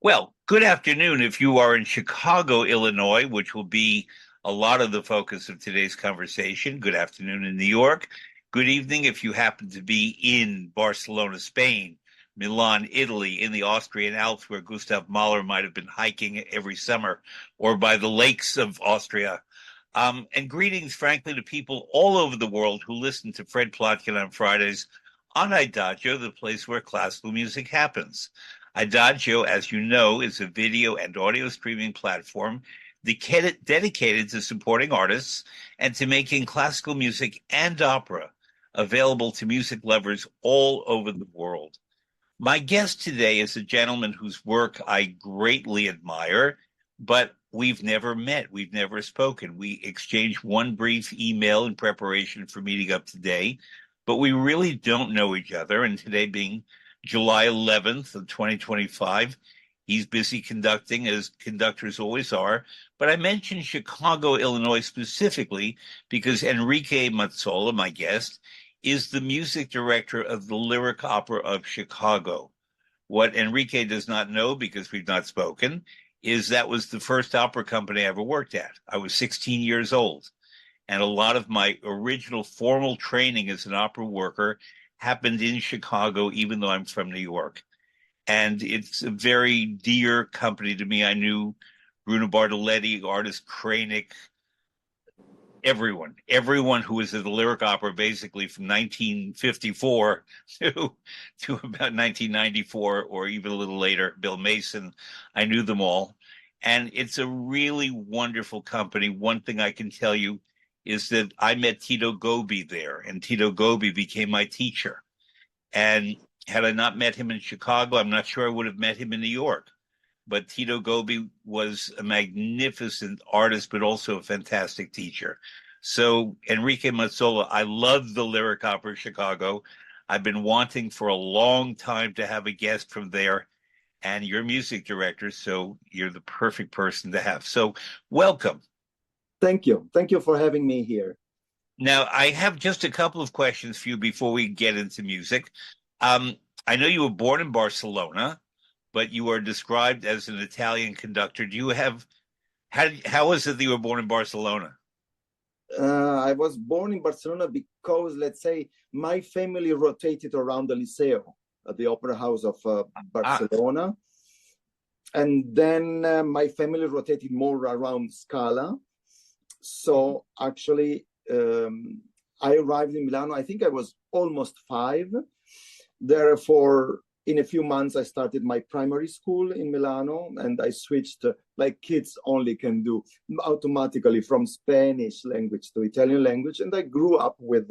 Well, good afternoon if you are in Chicago, Illinois, which will be a lot of the focus of today's conversation. Good afternoon in New York. Good evening if you happen to be in Barcelona, Spain, Milan, Italy, in the Austrian Alps, where Gustav Mahler might have been hiking every summer, or by the lakes of Austria. And greetings, frankly, to people all over the world who listen to Fred Plotkin on Fridays on Adagio, the place where classical music happens. Adagio, as you know, is a video and audio streaming platform dedicated to supporting artists and to making classical music and opera available to music lovers all over the world. My guest today is a gentleman whose work I greatly admire, but we've never met. We've never spoken. We exchanged one brief email in preparation for meeting up today, but we really don't know each other. And today being July 11th of 2025, he's busy conducting, as conductors always are. But I mentioned Chicago, Illinois specifically because Enrique Mazzola, my guest, is the music director of the Lyric Opera of Chicago. What Enrique does not know, because we've not spoken, is that was the first opera company I ever worked at. I was 16 years old, and a lot of my original formal training as an opera worker happened in Chicago, even though I'm from New York. And it's a very dear company to me. I knew Bruno Bartoletti, artist Kranick, everyone who was at the Lyric Opera, basically from 1954 to about 1994, or even a little later, Bill Mason. I knew them all. And it's a really wonderful company. One thing I can tell you is that I met Tito Gobi there, and Tito Gobi became my teacher. And had I not met him in Chicago, I'm not sure I would have met him in New York. But Tito Gobi was a magnificent artist, but also a fantastic teacher. So, Enrique Mazzola, I love the Lyric Opera Chicago. I've been wanting for a long time to have a guest from there, and you're music director, so you're the perfect person to have. So, welcome. Thank you. Thank you for having me here. Now, I have just a couple of questions for you before we get into music. I know you were born in Barcelona, but you are described as an Italian conductor. Do you have how is it that you were born in Barcelona? I was born in Barcelona because, let's say, my family rotated around the Liceo at the Opera House of Barcelona. And then my family rotated more around Scala. So actually, I arrived in Milano, I think I was almost 5. Therefore, in a few months, I started my primary school in Milano, and I switched, like kids only can do, automatically from Spanish language to Italian language. And I grew up with,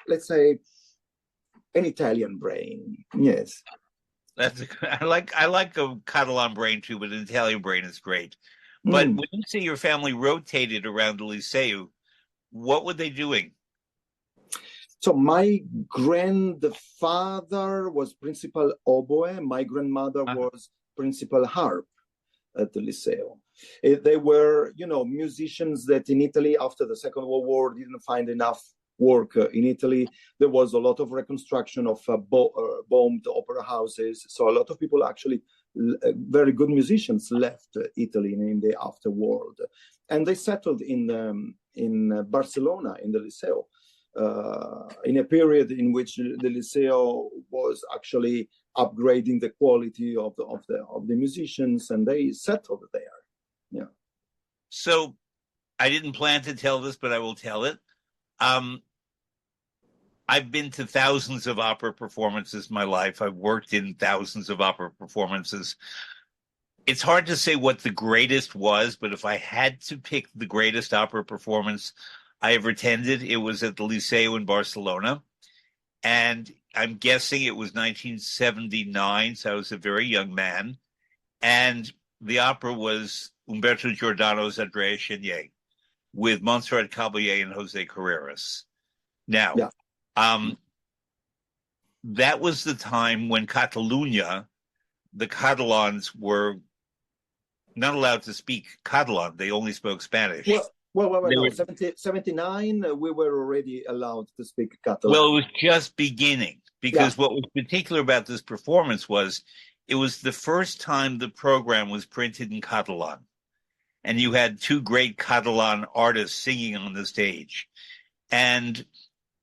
let's say, an Italian brain. Yes. I like a Catalan brain too, but an Italian brain is great. But when you say your family rotated around the Liceu, what were they doing? So my grandfather was principal oboe. My grandmother was principal harp at the Liceo. They were, musicians that in Italy, after the Second World War, didn't find enough work in Italy. There was a lot of reconstruction of bombed opera houses. So a lot of people actually, very good musicians, left Italy in the afterworld. And they settled in Barcelona, in the Liceo. In a period in which the Liceo was actually upgrading the quality of the musicians, and they settled there. Yeah. So I didn't plan to tell this, but I will tell it. I've been to thousands of opera performances in my life. I've worked in thousands of opera performances. It's hard to say what the greatest was, but if I had to pick the greatest opera performance I ever attended, it was at the Liceu in Barcelona. And I'm guessing it was 1979, so I was a very young man. And the opera was Umberto Giordano's Andrea Chenier with Montserrat Caballé and Jose Carreras. Now, that was the time when Catalunya, the Catalans were not allowed to speak Catalan. They only spoke Spanish. Well, 79, we were already allowed to speak Catalan. Well, it was just beginning, because what was particular about this performance was it was the first time the program was printed in Catalan. And you had two great Catalan artists singing on the stage. And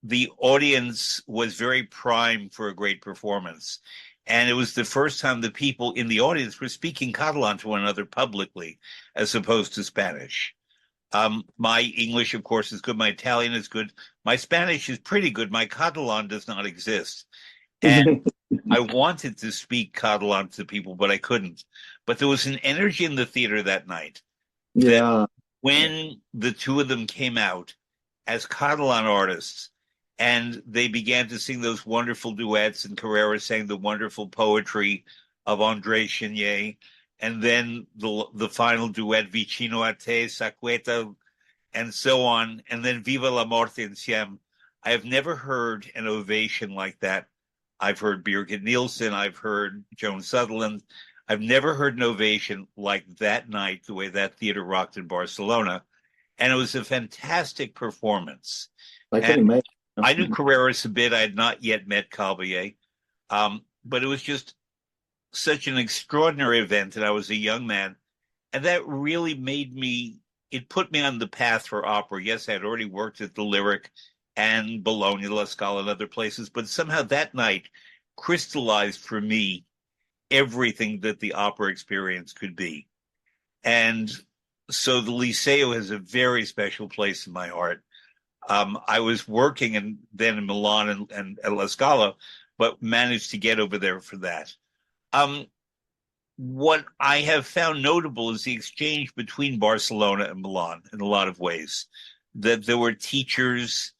the audience was very prime for a great performance. And it was the first time the people in the audience were speaking Catalan to one another publicly, as opposed to Spanish. My English, of course, is good. My Italian is good. My Spanish is pretty good. My Catalan does not exist. And I wanted to speak Catalan to people, but I couldn't. But there was an energy in the theater that night that Yeah. when the two of them came out as Catalan artists and they began to sing those wonderful duets, and Carrera sang the wonderful poetry of André Chenier, and then the final duet, Vicino a te, Saqueta, and so on, and then Viva la Morte Insieme. I have never heard an ovation like that. I've heard Birgit Nielsen, I've heard Joan Sutherland. I've never heard an ovation like that night, the way that theater rocked in Barcelona. And it was a fantastic performance. I can And imagine. I knew Carreras a bit. I had not yet met Calvier. But it was just such an extraordinary event, and I was a young man. And that really it put me on the path for opera. Yes, I had already worked at the Lyric and Bologna, La Scala, and other places, but somehow that night crystallized for me everything that the opera experience could be. And so the Liceo has a very special place in my heart. I was working then in Milan and at La Scala, but managed to get over there for that. What I have found notable is the exchange between Barcelona and Milan in a lot of ways. That there were teachers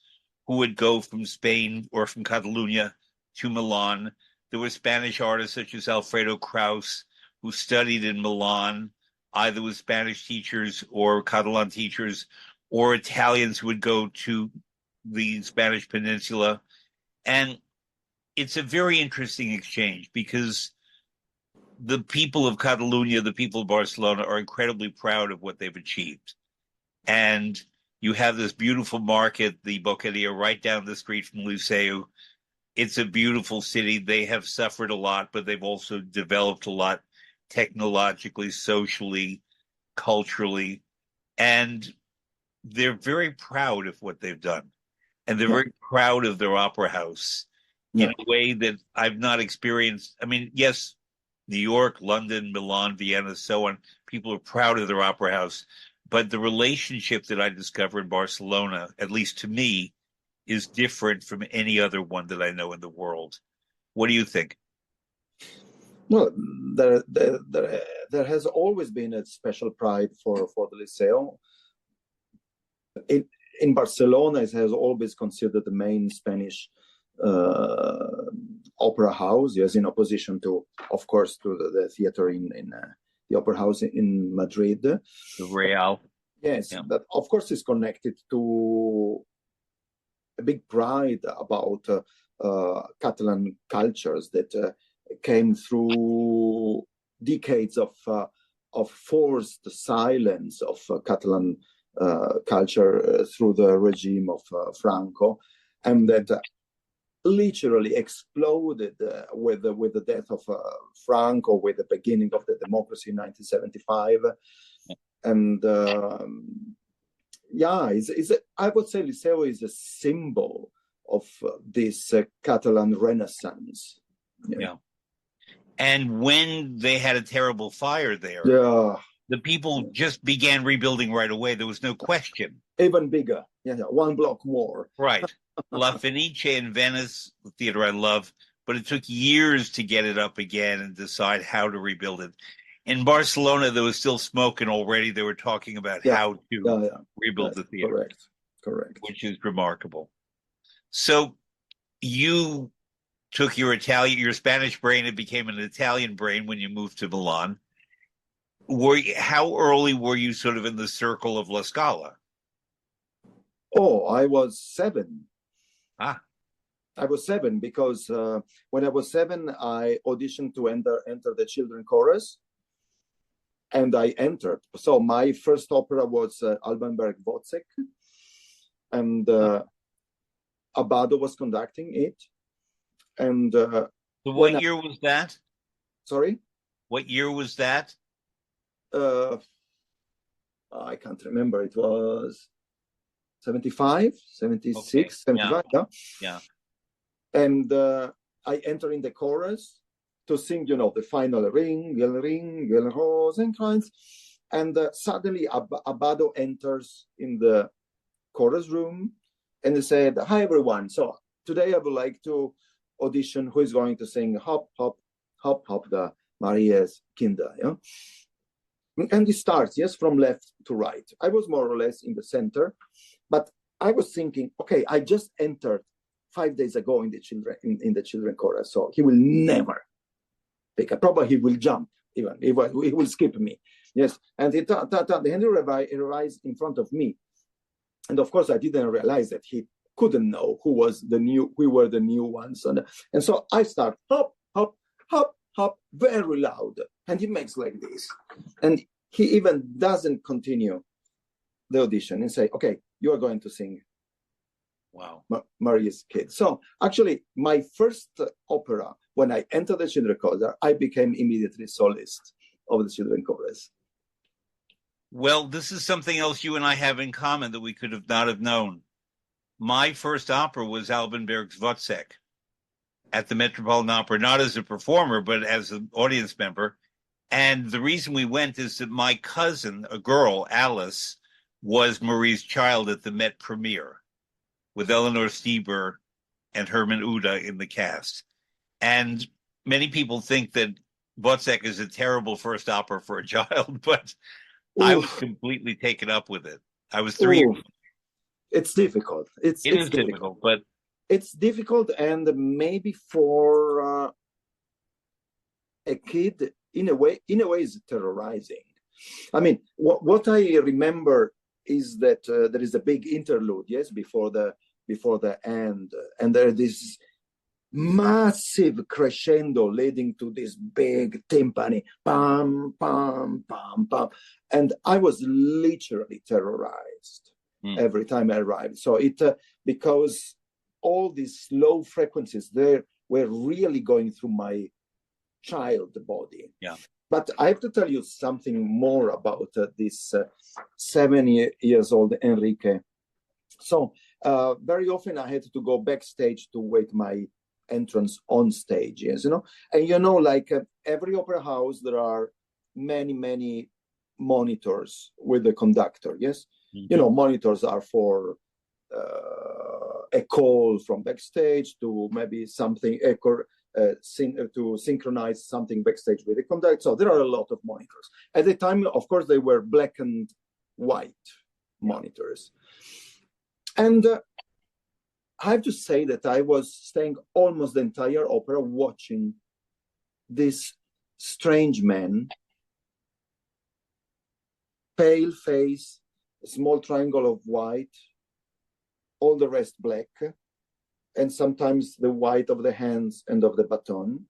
who would go from Spain or from Catalonia to Milan. There were Spanish artists such as Alfredo Kraus who studied in Milan, either with Spanish teachers or Catalan teachers, or Italians who would go to the Spanish Peninsula. And it's a very interesting exchange because the people of Catalonia, the people of Barcelona, are incredibly proud of what they've achieved. And you have this beautiful market, the Boqueria, right down the street from Liceu. It's a beautiful city. They have suffered a lot, but they've also developed a lot technologically, socially, culturally. And they're very proud of what they've done. And they're very proud of their opera house in a way that I've not experienced. I mean, yes, New York, London, Milan, Vienna, so on, people are proud of their opera house. But the relationship that I discovered in Barcelona, at least to me, is different from any other one that I know in the world. What do you think? Well, there has always been a special pride for the Liceo. In Barcelona, it has always considered the main Spanish opera house, yes, in opposition to, of course, to the theater in the opera house in Madrid. The Real. Yes, yeah. That of course is connected to a big pride about Catalan cultures that came through decades of forced silence of Catalan culture through the regime of Franco, and that literally exploded with the death of Franco, with the beginning of the democracy in 1975. And I would say Liceo is a symbol of this Catalan Renaissance. Yeah. And when they had a terrible fire there, the people just began rebuilding right away. There was no question. Even bigger. One block more. Right. La Fenice in Venice, the theater I love, but it took years to get it up again and decide how to rebuild it. In Barcelona, there was still smoke, and already they were talking about how to rebuild the theater. Correct. Which is remarkable. So you took your Spanish brain, it became an Italian brain when you moved to Milan. How early were you sort of in the circle of La Scala? Oh, I was 7. I was 7 because when I was 7, I auditioned to enter the children chorus, and I entered. So my first opera was Alban, Berg, Wozzeck, and Abbado was conducting it. And so what year was that? Sorry? What year was that? Uh, I can't remember. It was 75, 76, Okay. 75. Yeah. Yeah. And I enter in the chorus to sing, the final ring, Rosenkranz. And suddenly Abbado enters in the chorus room and he said, "Hi, everyone. So today I would like to audition who is going to sing Hop, Hop, Hop, Hop, the Maria's Kinder." Yeah? And he starts, yes, from left to right. I was more or less in the center, but I was thinking, okay, I just entered 5 days ago in the children chorus, so he will never pick up. Probably he will jump, even he will skip me. Yes, and Henry arrives in front of me, and of course I didn't realize that he couldn't know who were the new ones, and so I start hop, hop, hop, hop, very loud, and he makes like this, and he even doesn't continue the audition and say, "Okay, you are going to sing." Wow. Maria's Kid. So actually, my first opera, when I entered the children chorus, I became immediately solist of the children chorus. Well, this is something else you and I have in common that we could have not have known. My first opera was Alban Berg's Wozzeck at the Metropolitan Opera, not as a performer, but as an audience member. And the reason we went is that my cousin, a girl, Alice, was Marie's child at the Met premiere with Eleanor Stieber and Herman Uda in the cast. And many people think that Wozzeck is a terrible first opera for a child, but I was completely taken up with it. I was 3 years old. It's difficult. It's difficult, but it's difficult, and maybe for a kid, in a way, is terrorizing. I mean, what I remember is that there is a big interlude, yes, before the end, and there is this massive crescendo leading to this big timpani, pam, pam, pam, pam, and I was literally terrorized every time I arrived. So because all these low frequencies there were really going through my child body. Yeah. But I have to tell you something more about this 7 years old Enrique. So very often I had to go backstage to wait my entrance on stage, yes, and like every opera house, there are many monitors with the conductor, yes. Monitors are for a call from backstage to maybe something to synchronize something backstage with the conductor. So there are a lot of monitors. At the time, of course, they were black and white monitors. And I have to say that I was staying almost the entire opera watching this strange man, pale face, a small triangle of white, all the rest black, and sometimes the white of the hands and of the baton.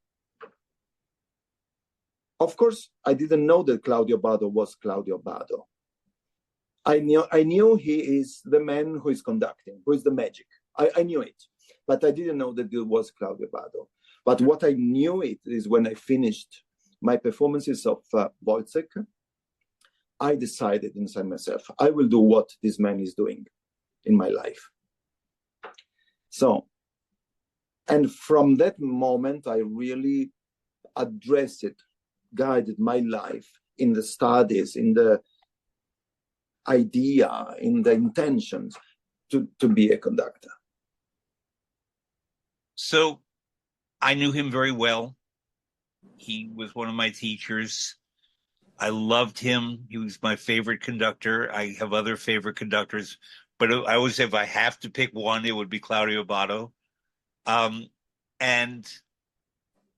Of course, I didn't know that Claudio Abbado was Claudio Abbado. I knew he is the man who is conducting, who is the magic. I knew it, but I didn't know that it was Claudio Abbado. But what I knew it is when I finished my performances of Wozzeck, I decided inside myself, I will do what this man is doing in my life. So, and from that moment, I really guided my life in the studies, in the idea, in the intentions to be a conductor. So I knew him very well. He was one of my teachers. I loved him. He was my favorite conductor. I have other favorite conductors, but I always say if I have to pick one, it would be Claudio Abbado. And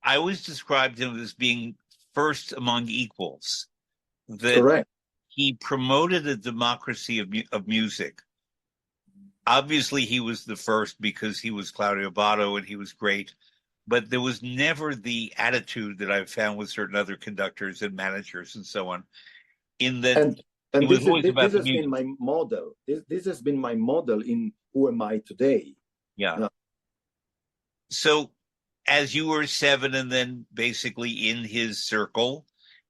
I always described him as being first among equals. Correct. He promoted a democracy of music. Obviously, he was the first because he was Claudio Abbado and he was great. But there was never the attitude that I've found with certain other conductors and managers and so on. In that, and it was always about the music. Been my model. This has been my model in who am I today. Yeah. So as you were 7 and then basically in his circle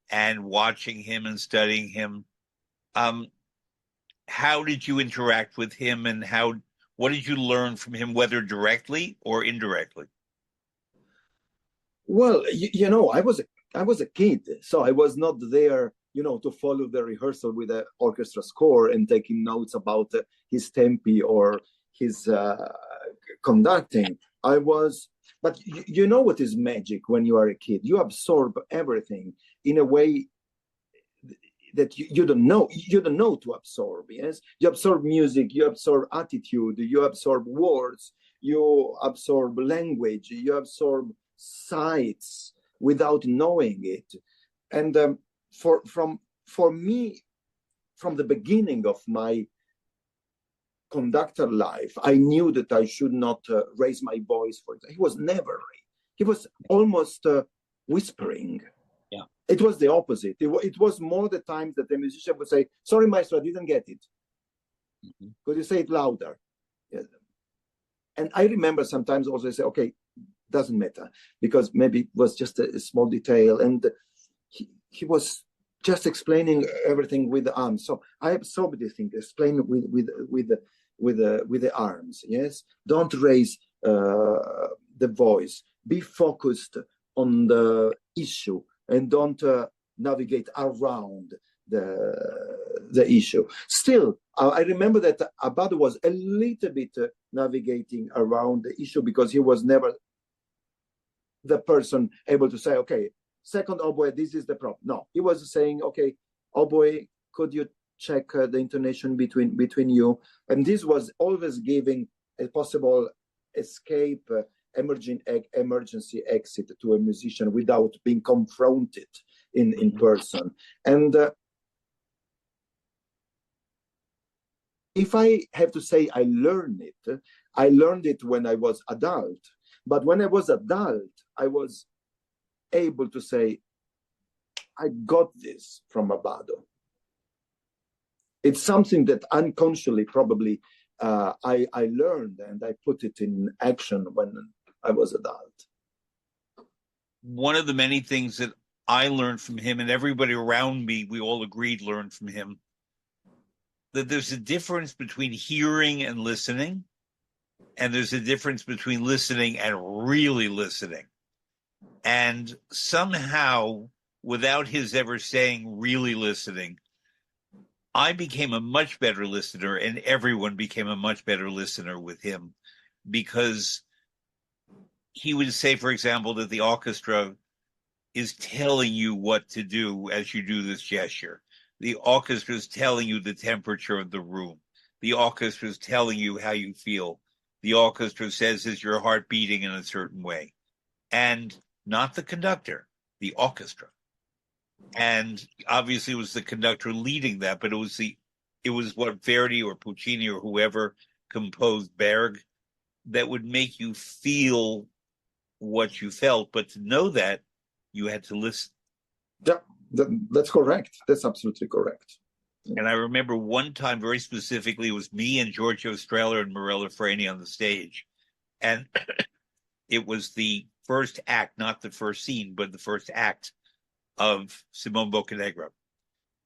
and watching him and studying him, how did you interact with him, and what did you learn from him, whether directly or indirectly? Well, I was a kid, so I was not there, to follow the rehearsal with the orchestra score and taking notes about his tempi or his conducting. But you know what is magic when you are a kid? You absorb everything in a way that you don't know. You don't know to absorb. Yes, you absorb music, you absorb attitude, you absorb words, you absorb language, you absorb sights without knowing it. And for me, from the beginning of my conductor life, I knew that I should not raise my voice for it. He was never. He was almost whispering. Yeah. It was the opposite. It was more the times that the musician would say, "Sorry, maestro, I didn't get it. Mm-hmm. Could you say it louder?" Yeah. And I remember sometimes also say, "Okay, doesn't matter," because maybe it was just a small detail, and he was just explaining everything with the arms. So I absorbed this thing, explain with the arms. Yes, don't raise the voice. Be focused on the issue and don't navigate around the issue. Still, I remember that Abbado was a little bit navigating around the issue because he was never the person able to say, "Okay, second oboe, this is the problem." No, he was saying, "Okay, oboe, could you check the intonation between you?" And this was always giving a possible escape, emergency exit to a musician without being confronted in person. And if I have to say I learned it when I was adult. But when I was adult, I was able to say, I got this from Abbado. It's something that unconsciously probably I learned, and I put it in action when I was adult. One of the many things that I learned from him, and everybody around me, we all agreed learned from him, that there's a difference between hearing and listening, and there's a difference between listening and really listening. And somehow, without his ever saying really listening, I became a much better listener, and everyone became a much better listener with him, because he would say, for example, that the orchestra is telling you what to do as you do this gesture. The orchestra is telling you the temperature of the room. The orchestra is telling you how you feel. The orchestra says, is your heart beating in a certain way? And not the conductor, the orchestra. And obviously it was the conductor leading that, but it was what Verdi or Puccini or whoever composed Berg that would make you feel what you felt. But to know that, you had to listen. Yeah, that's correct. That's absolutely correct. And I remember one time very specifically, it was me and Giorgio Strehler and Morella Freni on the stage. And it was the first act, not the first scene, but the first act of Simone Boccanegra,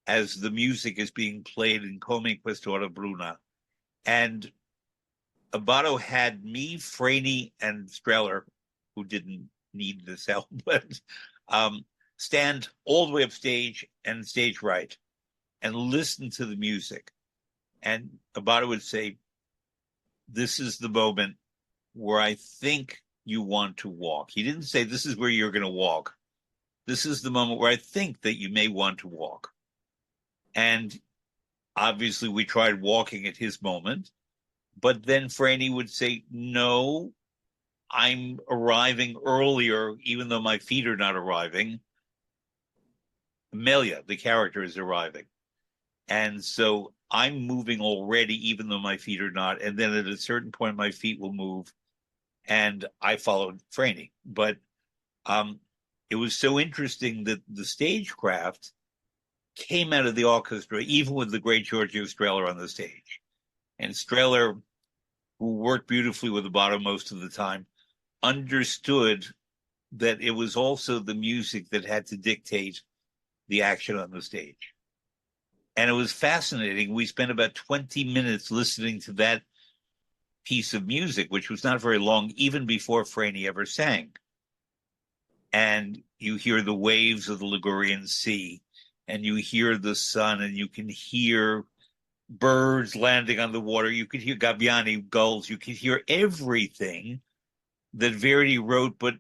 as the music is being played in Come Quest'ora Bruna. And Abbado had me, Freni, and Strehler, who didn't need this help, but stand all the way up stage and stage right and listen to the music. And Abbado would say, this is the moment where I think you want to walk. He didn't say, this is where you're going to walk. This is the moment where I think that you may want to walk. And obviously we tried walking at his moment, but then Franny would say, no, I'm arriving earlier, even though my feet are not arriving. Amelia, the character, is arriving. And so I'm moving already, even though my feet are not. And then at a certain point, my feet will move. And I followed Franny. But it was so interesting that the stagecraft came out of the orchestra, even with the great Giorgio Strehler on the stage. And Strehler, who worked beautifully with Abbado most of the time, understood that it was also the music that had to dictate the action on the stage. And it was fascinating. We spent about 20 minutes listening to that piece of music, which was not very long, even before Franey ever sang. And you hear the waves of the Ligurian Sea, and you hear the sun, and you can hear birds landing on the water. You could hear Gabbiani gulls. You could hear everything that Verdi wrote, but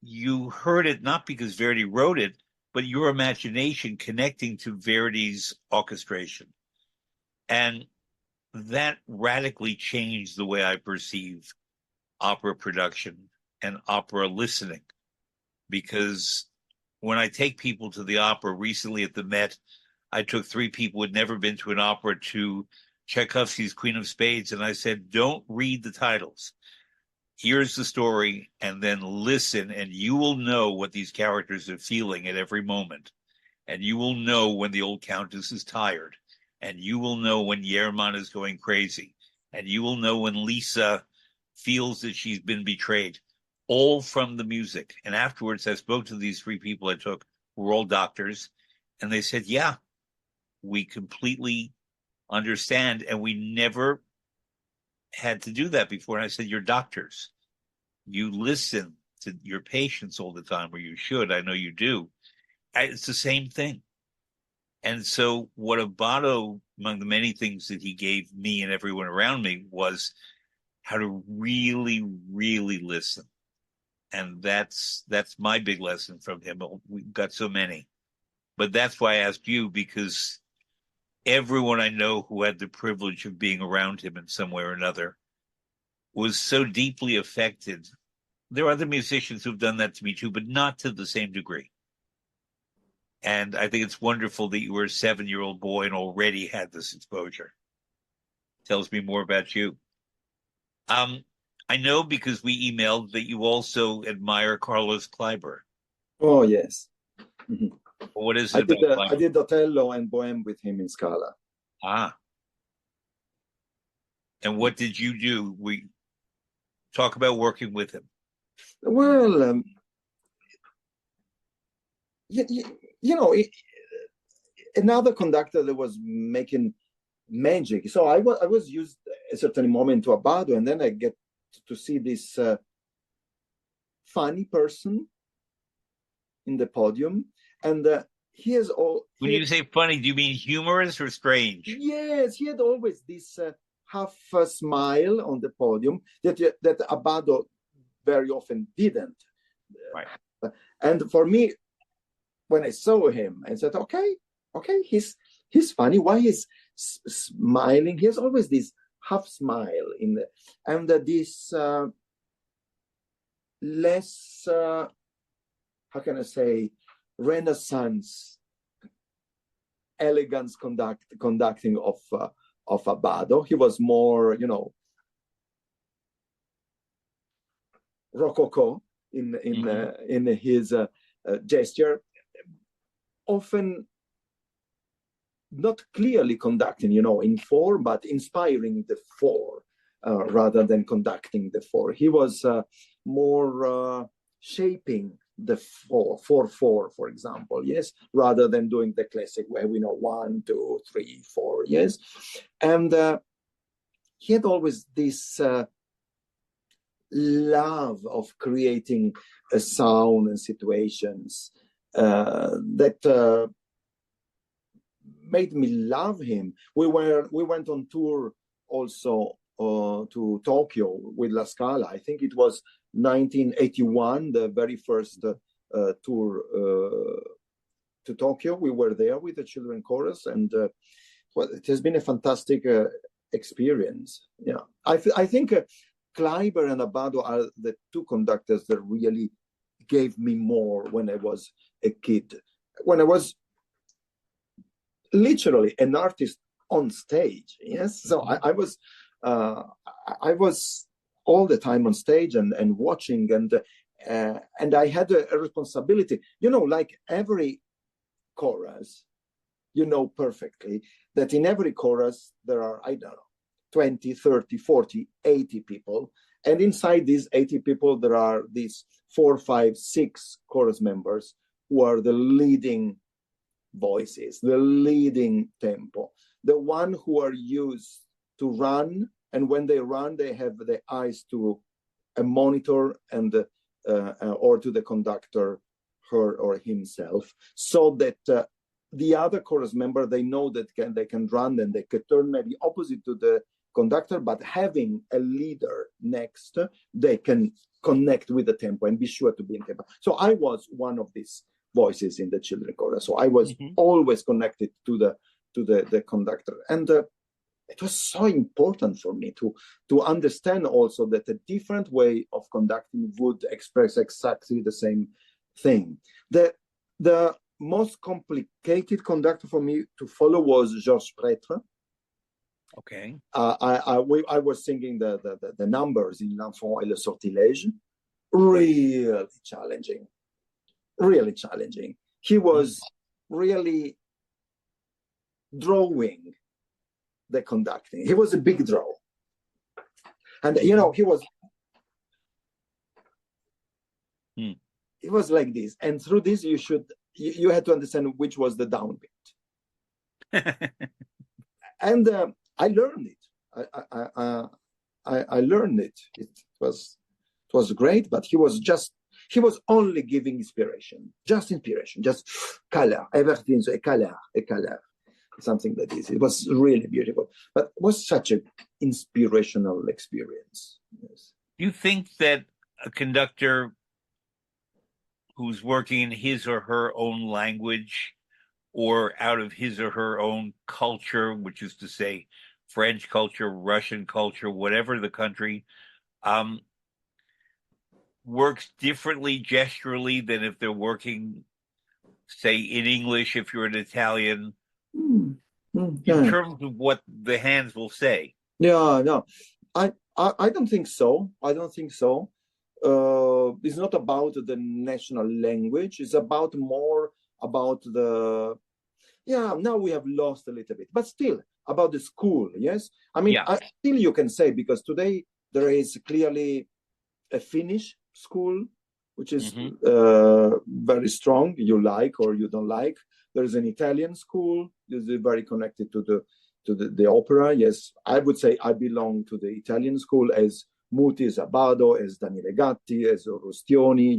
you heard it not because Verdi wrote it, but your imagination connecting to Verdi's orchestration. And that radically changed the way I perceive opera production and opera listening. Because when I take people to the opera, recently at the Met, I took 3 people who had never been to an opera to Tchaikovsky's Queen of Spades, and I said, don't read the titles. Here's the story, and then listen, and you will know what these characters are feeling at every moment. And you will know when the old countess is tired. And you will know when Yerman is going crazy. And you will know when Lisa feels that she's been betrayed. All from the music. And afterwards, I spoke to these 3 people I took, who were all doctors, and they said, yeah, we completely understand, and we never had to do that before. And I said, you're doctors. You listen to your patients all the time, or you should. I know you do. It's the same thing. And so what Abbado, among the many things that he gave me and everyone around me, was how to really, really listen. And that's my big lesson from him. We've got so many. But that's why I asked you, because everyone I know who had the privilege of being around him in some way or another was so deeply affected. There are other musicians who've done that to me too, but not to the same degree. And I think it's wonderful that you were a 7-year-old boy and already had this exposure. Tells me more about you. I know because we emailed that you also admire Carlos Kleiber. Oh, yes. Mm-hmm. What is it about I did Otello and Bohème with him in Scala. Ah. And what did you do? We talk about working with him. Well, you know, another conductor that was making magic. So I was used at a certain moment to Abbado, and then I get to see this funny person in the podium, and he has all. When you say funny, do you mean humorous or strange? Yes, he had always this half smile on the podium that Abbado very often didn't. Right. And for me, when I saw him, I said, okay, he's funny. Why he's smiling? He has always this half smile and this less, how can I say, Renaissance elegance conducting of Abbado. He was more, rococo in his gesture, often not clearly conducting, in form, but inspiring the 4 rather than conducting the 4. He was more shaping the 4/4, for example, yes, rather than doing the classic where we know 1, 2, 3, 4, yes. And he had always this love of creating a sound and situations that made me love him. We went on tour also to Tokyo with La Scala. I think it was 1981, the very first tour to Tokyo. We were there with the children chorus, and well, it has been a fantastic experience. Yeah, I think Kleiber and Abbado are the 2 conductors that really gave me more when I was a kid. When I was literally an artist on stage, yes. So I was all the time on stage and watching, and I had a responsibility, like every chorus, perfectly that in every chorus there are, I don't know, 20, 30, 40, 80 people, And inside these 80 people, there are these 4, 5, 6 chorus members who are the leading voices, the leading tempo, the one who are used to run. And when they run, they have the eyes to a monitor and or to the conductor, her or himself, so that the other chorus member, they know that they can run and they can turn maybe opposite to the conductor, but having a leader next, they can connect with the tempo and be sure to be in tempo. So I was one of these voices in the children chorus. So I was always connected to the conductor, and it was so important for me to understand also that a different way of conducting would express exactly the same thing. The most complicated conductor for me to follow was Georges Prêtre. Okay. I was singing the numbers in L'Enfant et le Sortilège. Really challenging. Really challenging. He was really drawing the conducting. He was a big draw. And, he was like this. And through this, you had to understand which was the downbeat. And I learned it. I learned it. It was great, but he was only giving inspiration, just color, everything, a color, something like this. It was really beautiful, but it was such an inspirational experience. Yes. Do you think that a conductor who's working in his or her own language or out of his or her own culture, which is to say French culture, Russian culture, whatever the country, works differently gesturally than if they're working, say, in English, if you're an Italian, in terms of what the hands will say? Yeah, no, I don't think so. I don't think so. It's not about the national language. It's more about now we have lost a little bit, but still about the school. Yes, I mean, still you can say, because today there is clearly a Finnish school, which is very strong. You like or you don't like. There is an Italian school. Is very connected to the opera. Yes, I would say I belong to the Italian school, as Muti, as Abbado, as Daniele Gatti, as Rustioni.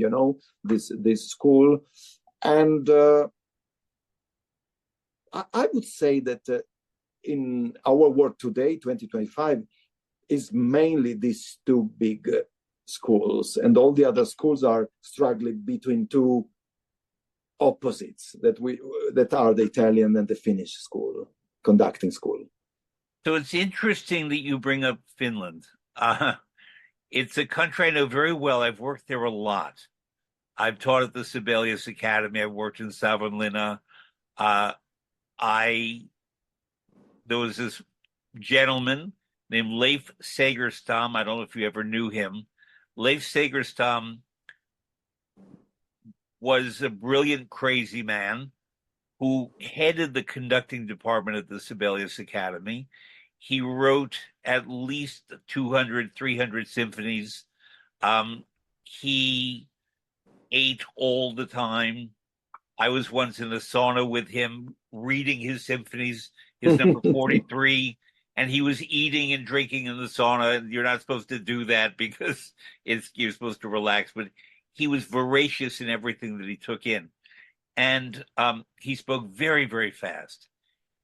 This school, and I would say that in our world today, 2025, is mainly these two big schools, and all the other schools are struggling between two opposites that are the Italian and the Finnish school, conducting school. So it's interesting that you bring up Finland. It's a country I know very well. I've worked there a lot. I've taught at the Sibelius Academy. I've worked in Savonlinna. There was this gentleman named Leif Segerstam. I don't know if you ever knew him. Leif Segerstam was a brilliant, crazy man who headed the conducting department at the Sibelius Academy. He wrote at least 200, 300 symphonies. He ate all the time. I was once in a sauna with him reading his symphonies, his number 43, and he was eating and drinking in the sauna. And you're not supposed to do that because you're supposed to relax, but he was voracious in everything that he took in. And he spoke very, very fast.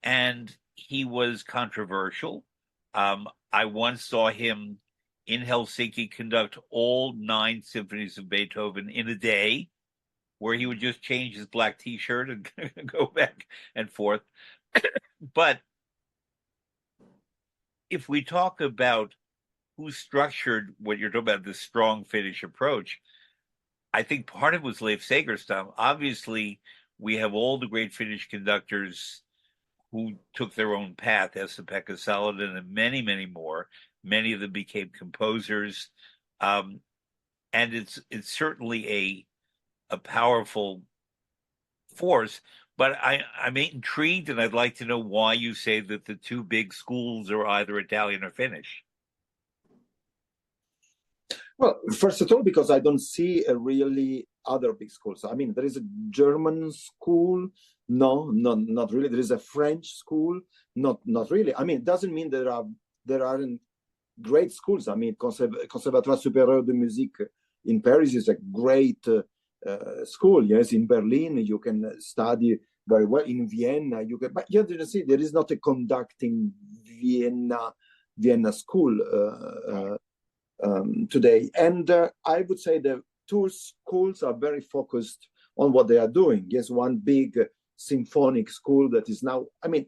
And he was controversial. I once saw him in Helsinki conduct all 9 symphonies of Beethoven in a day, where he would just change his black T-shirt and go back and forth. But if we talk about who structured what you're talking about, this strong Finnish approach, I think part of it was Leif Segerstam. Obviously, we have all the great Finnish conductors who took their own path, Esa-Pekka Salonen and many, many more. Many of them became composers. And it's certainly a powerful force. But I'm intrigued, and I'd like to know why you say that the two big schools are either Italian or Finnish. Well, first of all, because I don't see a really other big schools. I mean, there is a German school. No, not really. There is a French school. Not really. I mean, it doesn't mean there aren't great schools. I mean, Conservatoire Supérieur de Musique in Paris is a great school. Yes, in Berlin you can study very well. In Vienna you can, but you see, there is not a conducting Vienna school today. And I would say the two schools are very focused on what they are doing. Yes, one big symphonic school that is now, I mean,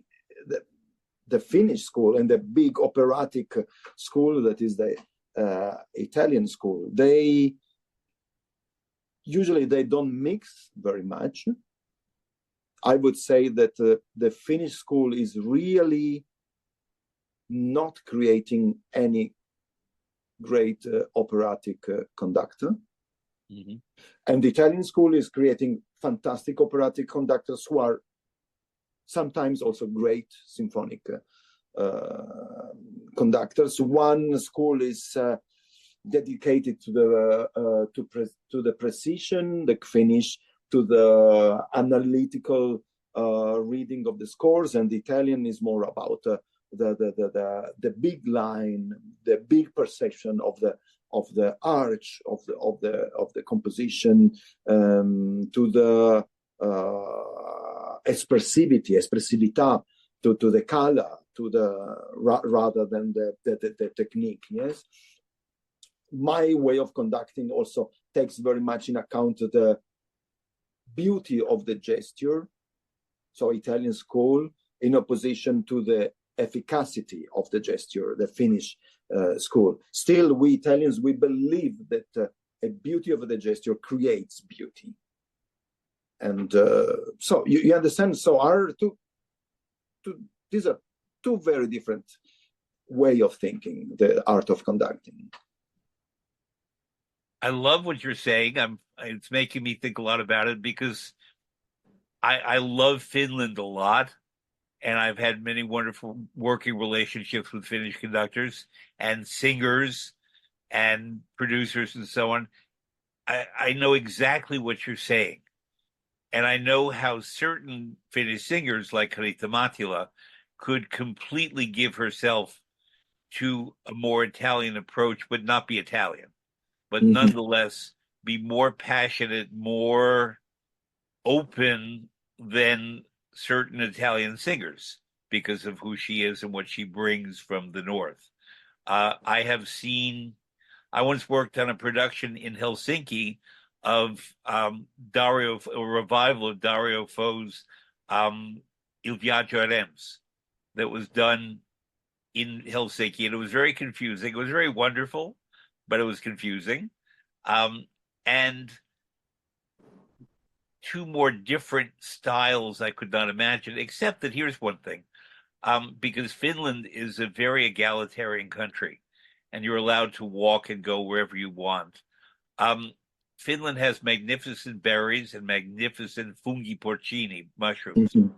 the Finnish school, and the big operatic school that is the Italian school. They usually don't mix very much. I would say that the Finnish school is really not creating any great operatic conductor. Mm-hmm. And the Italian school is creating fantastic operatic conductors who are sometimes also great symphonic conductors. One school is dedicated to the precision, the finish, to the analytical reading of the scores, and the Italian is more about the big line, the big perception of the arch of the composition, to the espressività, to the color, to the rather than the technique. Yes, my way of conducting also takes very much in account the beauty of the gesture. So Italian school in opposition to the efficacy of the gesture, the Finnish school. Still, we Italians, we believe that a beauty of the gesture creates beauty. And so you understand, so these are two very different way of thinking the art of conducting. I love what you're saying. It's making me think a lot about it, because I love Finland a lot, and I've had many wonderful working relationships with Finnish conductors and singers and producers and so on. I know exactly what you're saying. And I know how certain Finnish singers like Harita Mattila could completely give herself to a more Italian approach, but not be Italian, but mm-hmm. nonetheless be more passionate, more open than certain Italian singers because of who she is and what she brings from the North. I once worked on a production in Helsinki of a revival of Dario Fo's Il Viaggio a Reims that was done in Helsinki, and it was very confusing. It was very wonderful, but it was confusing. And two more different styles I could not imagine, except that here's one thing, because Finland is a very egalitarian country, and you're allowed to walk and go wherever you want. Finland has magnificent berries and magnificent fungi porcini mushrooms, mm-hmm.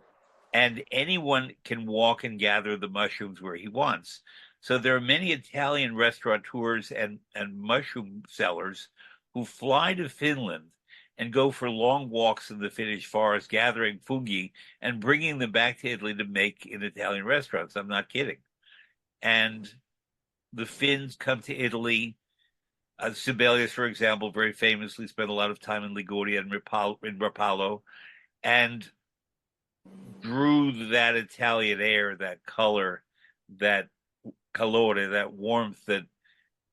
and anyone can walk and gather the mushrooms where he wants. So there are many Italian restaurateurs and mushroom sellers who fly to Finland and go for long walks in the Finnish forest, gathering fungi and bringing them back to Italy to make in Italian restaurants. I'm not kidding. And the Finns come to Italy. Sibelius, for example, very famously spent a lot of time in Liguria and in Rapallo, and drew that Italian air, that color, that calore, that warmth that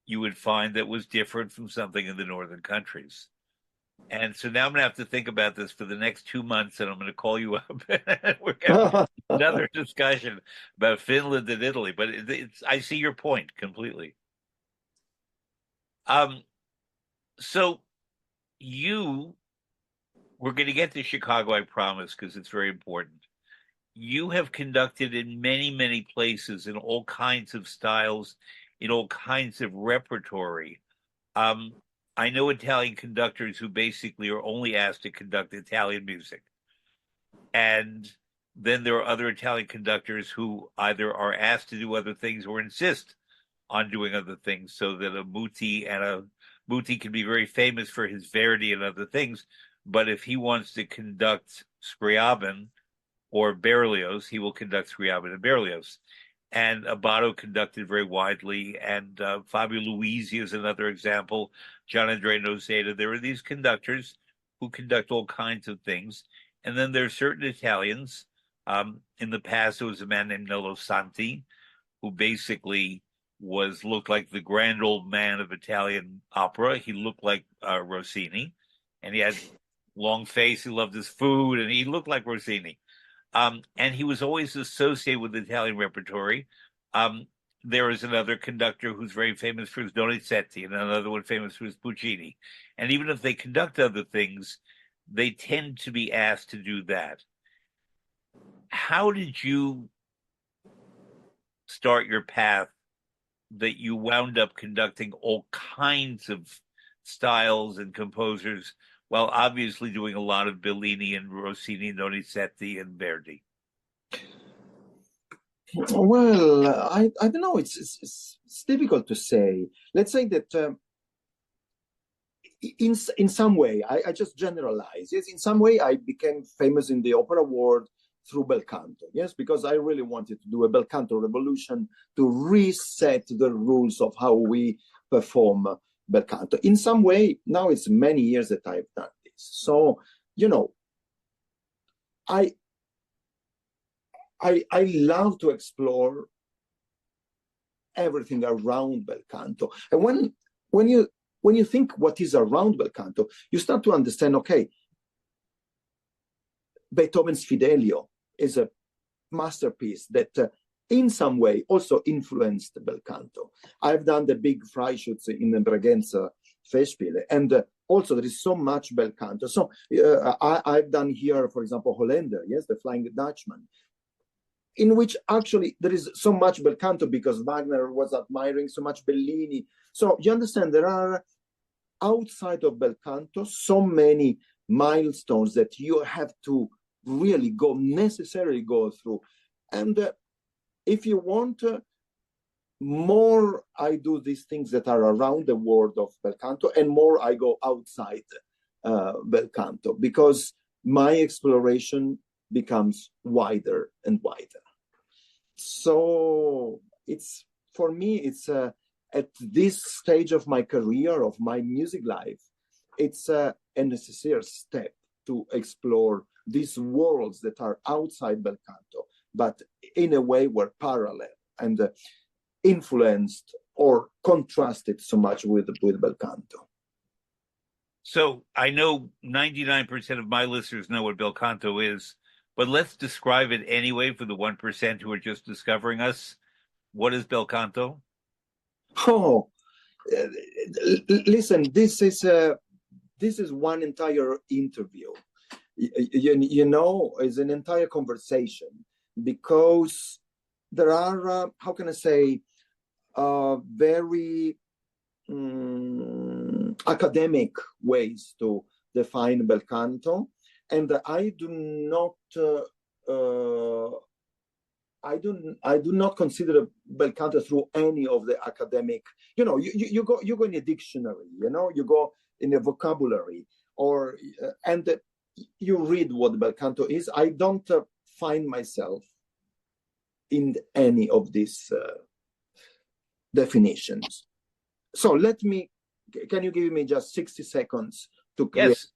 you would find that was different from something in the northern countries. And so now I'm going to have to think about this for the next 2 months, and I'm going to call you up. We're going to have another discussion about Finland and Italy. But I see your point completely. So we're going to get to Chicago, I promise, because it's very important. You have conducted in many, many places in all kinds of styles, in all kinds of repertory. I know Italian conductors who basically are only asked to conduct Italian music. And then there are other Italian conductors who either are asked to do other things or insist on doing other things, so that a Muti and a Muti can be very famous for his Verdi and other things, but if he wants to conduct Scriabin or Berlioz, he will conduct Scriabin and Berlioz. And Abbado conducted very widely, and Fabio Luisi is another example, Gian Andrea Noceda. There are these conductors who conduct all kinds of things. And then there are certain Italians. In the past, there was a man named Nello Santi, who basically looked like the grand old man of Italian opera. He looked like Rossini, and he had long face. He loved his food, and he looked like Rossini. And he was always associated with the Italian repertory. There is another conductor who's very famous for his Donizetti, and another one famous for his Puccini. And even if they conduct other things, they tend to be asked to do that. How did you start your path that you wound up conducting all kinds of styles and composers, while obviously doing a lot of Bellini and Rossini and Donizetti and Verdi? Well, I don't know. It's difficult to say. Let's say that in some way, I just generalize. Yes, in some way, I became famous in the opera world through bel canto. Yes, because I really wanted to do a bel canto revolution to reset the rules of how we perform bel canto. In some way, now it's many years that I've done this. So, I love to explore everything around bel canto. And when you think what is around bel canto, you start to understand, okay, Beethoven's Fidelio is a masterpiece that in some way also influenced bel canto. I've done the big Freischütz in the Bregenzer Festspiele, and also there is so much bel canto. So I've done here, for example, Hollander, yes, the Flying Dutchman, in which actually there is so much bel canto because Wagner was admiring so much Bellini. So you understand there are outside of bel canto so many milestones that you have to really necessarily go through. And if you want more, I do these things that are around the world of bel canto, and more I go outside bel canto, because my exploration becomes wider and wider. So it's, for me, it's at this stage of my career, of my music life, it's a necessary step to explore these worlds that are outside bel canto, but in a way were parallel and influenced or contrasted so much with bel canto. So I know 99% of my listeners know what bel canto is, but let's describe it anyway for the 1% who are just discovering us. What is bel canto? Oh, listen, this is one entire interview. It's an entire conversation, because there are, how can I say, very academic ways to define bel canto, and I do not consider bel canto through any of the academic. You go in a dictionary, you go in a vocabulary, or and you read what bel canto is. I don't find myself in any of these definitions. So can you give me just 60 seconds to create Yes.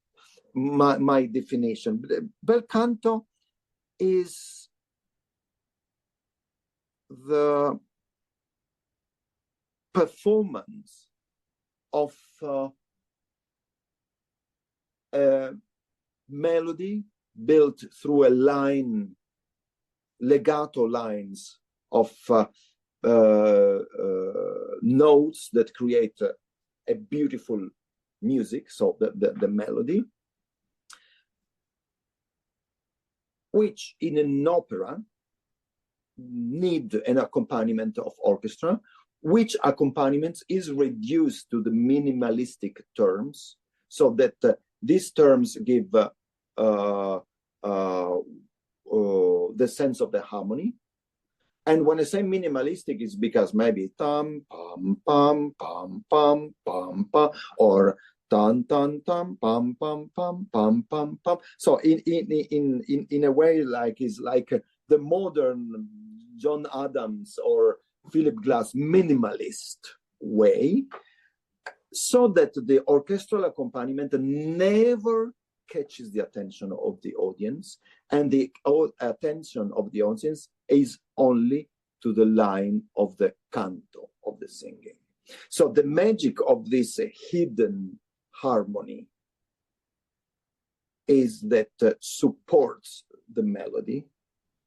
my definition? Bel canto is the performance of a melody built through legato lines of notes that create a beautiful music, so the melody, which in an opera need an accompaniment of orchestra, which accompaniment is reduced to the minimalistic terms, so that these terms give the sense of the harmony. And when I say minimalistic, it's because maybe tam pam pam pam pam pam pam, or tan tan tam pam pam pam pam pam pam. So in a way, like it's like the modern John Adams or Philip Glass minimalist way, so that the orchestral accompaniment never catches the attention of the audience, and the attention of the audience is only to the line of the canto, of the singing. So the magic of this hidden harmony is that supports the melody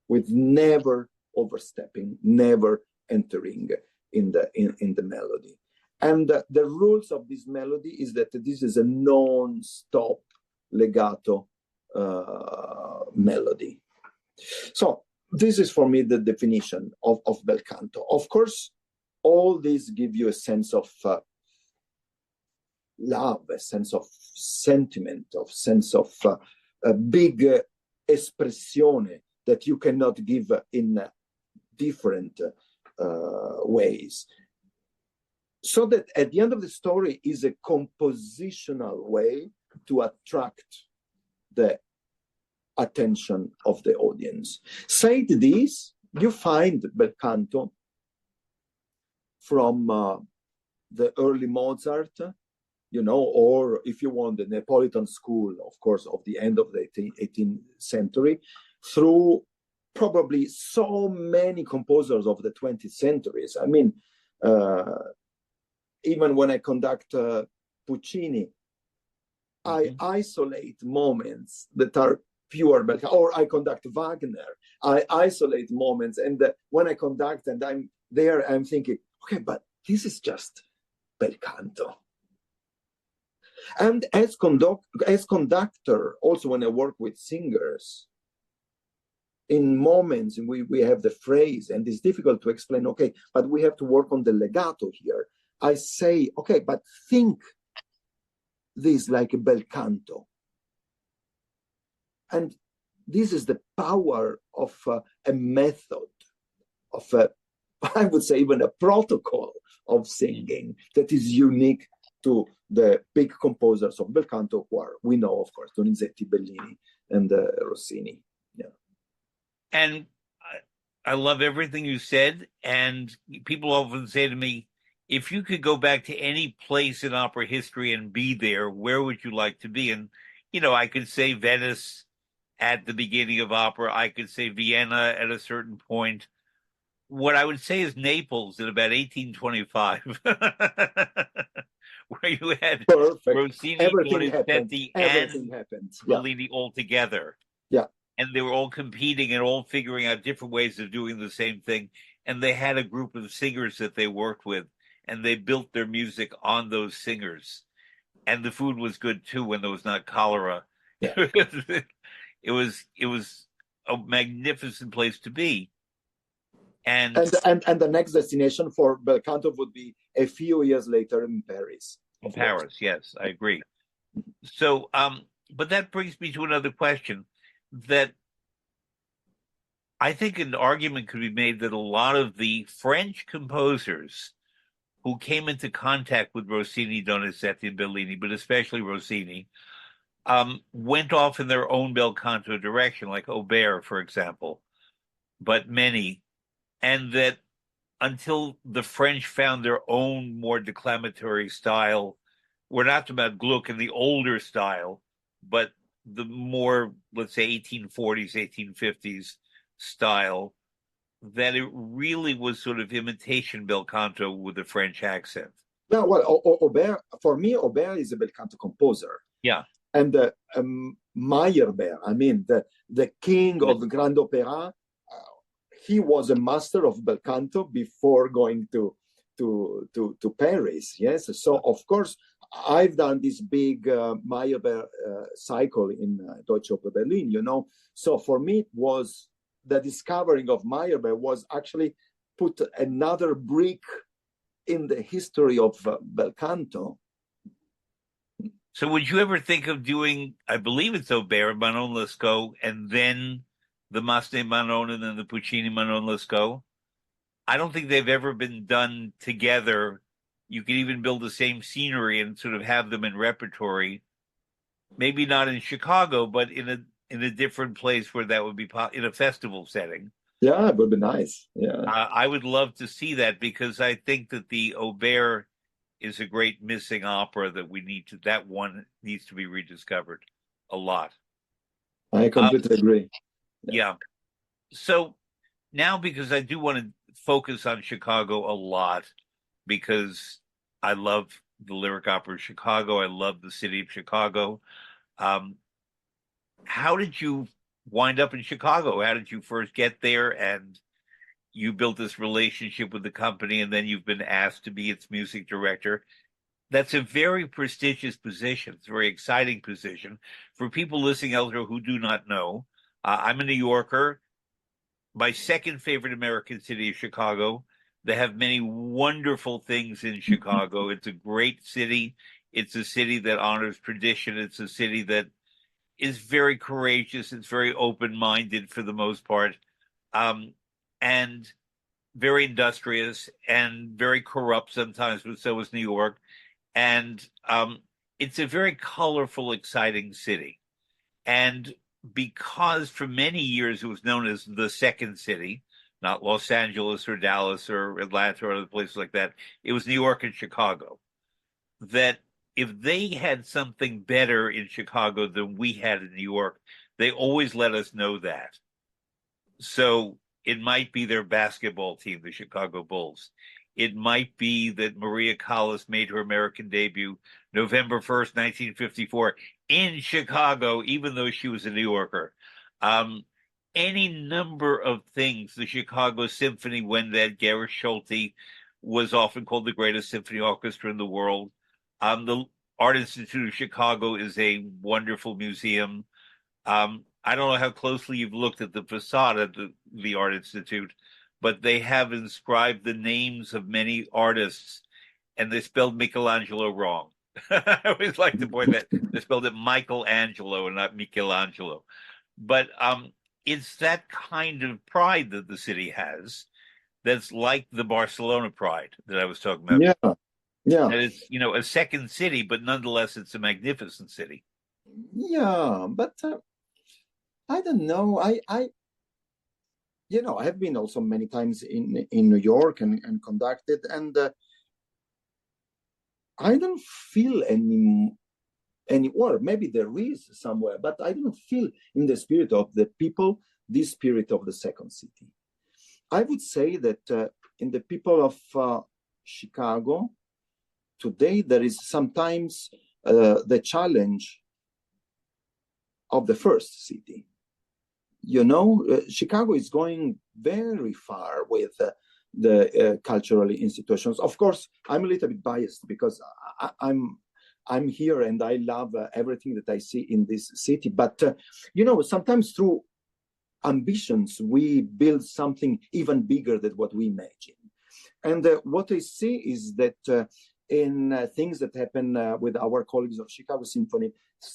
with never overstepping, never entering in the melody. And the rules of this melody is that this is a non-stop legato melody. So this is for me the definition of bel canto. Of course, all these give you a sense of love, a sense of sentiment, a sense of a big espressione that you cannot give in different ways. So that at the end of the story is a compositional way to attract the attention of the audience. Said this, you find bel canto from the early Mozart, or if you want the Neapolitan school, of course, of the end of the 18th century, through probably so many composers of the 20th centuries. I mean, even when I conduct Puccini, I isolate moments that are pure bel canto, or I conduct Wagner, I isolate moments, and when I conduct and I'm there, I'm thinking, okay, but this is just bel canto. And as conductor, also when I work with singers, in moments we have the phrase, and it's difficult to explain, okay, but we have to work on the legato here. I say, okay, but think this like a bel canto. And this is the power of a method, of I would say even a protocol of singing that is unique to the big composers of bel canto, who are, we know, of course, Donizetti, Bellini, and Rossini. Yeah. And I love everything you said. And people often say to me, if you could go back to any place in opera history and be there, where would you like to be? And, I could say Venice at the beginning of opera. I could say Vienna at a certain point. What I would say is Naples in about 1825, where you had Rossini, Donizetti, and Bellini all together. Yeah. And they were all competing and all figuring out different ways of doing the same thing. And they had a group of singers that they worked with, and they built their music on those singers. And the food was good too when there was not cholera. Yeah. It was a magnificent place to be. And the next destination for bel canto would be a few years later in Paris. In Paris, yes, I agree. So, but that brings me to another question, that I think an argument could be made that a lot of the French composers who came into contact with Rossini, Donizetti, and Bellini, but especially Rossini, went off in their own bel canto direction, like Auber, for example, but many. And that until the French found their own more declamatory style, we're not talking about Gluck and the older style, but the more, let's say, 1840s, 1850s style, that it really was sort of imitation bel canto with a French accent. Yeah, well, Auber, for me, Auber is a bel canto composer. Yeah. And Meyerbeer, I mean, the king of the Grand Opera, he was a master of bel canto before going to Paris. Yes, so of course I've done this big Meyerbeer cycle in Deutsche Oper Berlin. So for me, it was the discovering of Meyerbeer was actually put another brick in the history of bel canto. So would you ever think of doing, I believe it's Auber, Manon Lescaut, and then the Massenet Manon and then the Puccini Manon Lescaut? I don't think they've ever been done together. You could even build the same scenery and sort of have them in repertory. Maybe not in Chicago, but in a different place where that would be in a festival setting. Yeah, it would be nice. Yeah. I would love to see that because I think that the Aubert is a great missing opera that that one needs to be rediscovered a lot. I completely agree. Yeah. So now, because I do want to focus on Chicago a lot, because I love the Lyric Opera of Chicago, I love the city of Chicago. How did you wind up in Chicago? How did you first get there? And you built this relationship with the company, and then you've been asked to be its music director. That's a very prestigious position. It's a very exciting position. For people listening out there who do not know, I'm a New Yorker. My second favorite American city is Chicago. They have many wonderful things in Chicago. It's a great city. It's a city that honors tradition. It's a city that is very courageous. It's very open-minded for the most part, and very industrious and very corrupt sometimes, but so is New York. And it's a very colorful, exciting city. And because for many years it was known as the second city, not Los Angeles or Dallas or Atlanta or other places like that, it was New York and Chicago. That if they had something better in Chicago than we had in New York, they always let us know that. So it might be their basketball team, the Chicago Bulls. It might be that Maria Callas made her American debut November 1st, 1954 in Chicago, even though she was a New Yorker. Any number of things. The Chicago Symphony, when that Gerrit Schulte was often called the greatest symphony orchestra in the world. The Art Institute of Chicago is a wonderful museum. I don't know how closely you've looked at the facade of the Art Institute, but they have inscribed the names of many artists, and they spelled Michelangelo wrong. I always like to point that they spelled it Michelangelo and not Michelangelo. But it's that kind of pride that the city has that's like the Barcelona pride that I was talking about. Yeah, yeah. That it's, a second city, but nonetheless, it's a magnificent city. Yeah, but I don't know. I have been also many times in New York and conducted, and I don't feel or maybe there is somewhere, but I don't feel in the spirit of the people, this spirit of the second city. I would say that in the people of Chicago today, there is sometimes the challenge of the first city. Chicago is going very far with the cultural institutions. Of course, I'm a little bit biased because I'm here and I love everything that I see in this city. But sometimes through ambitions, we build something even bigger than what we imagine. And what I see is that in things that happen with our colleagues of Chicago Symphony,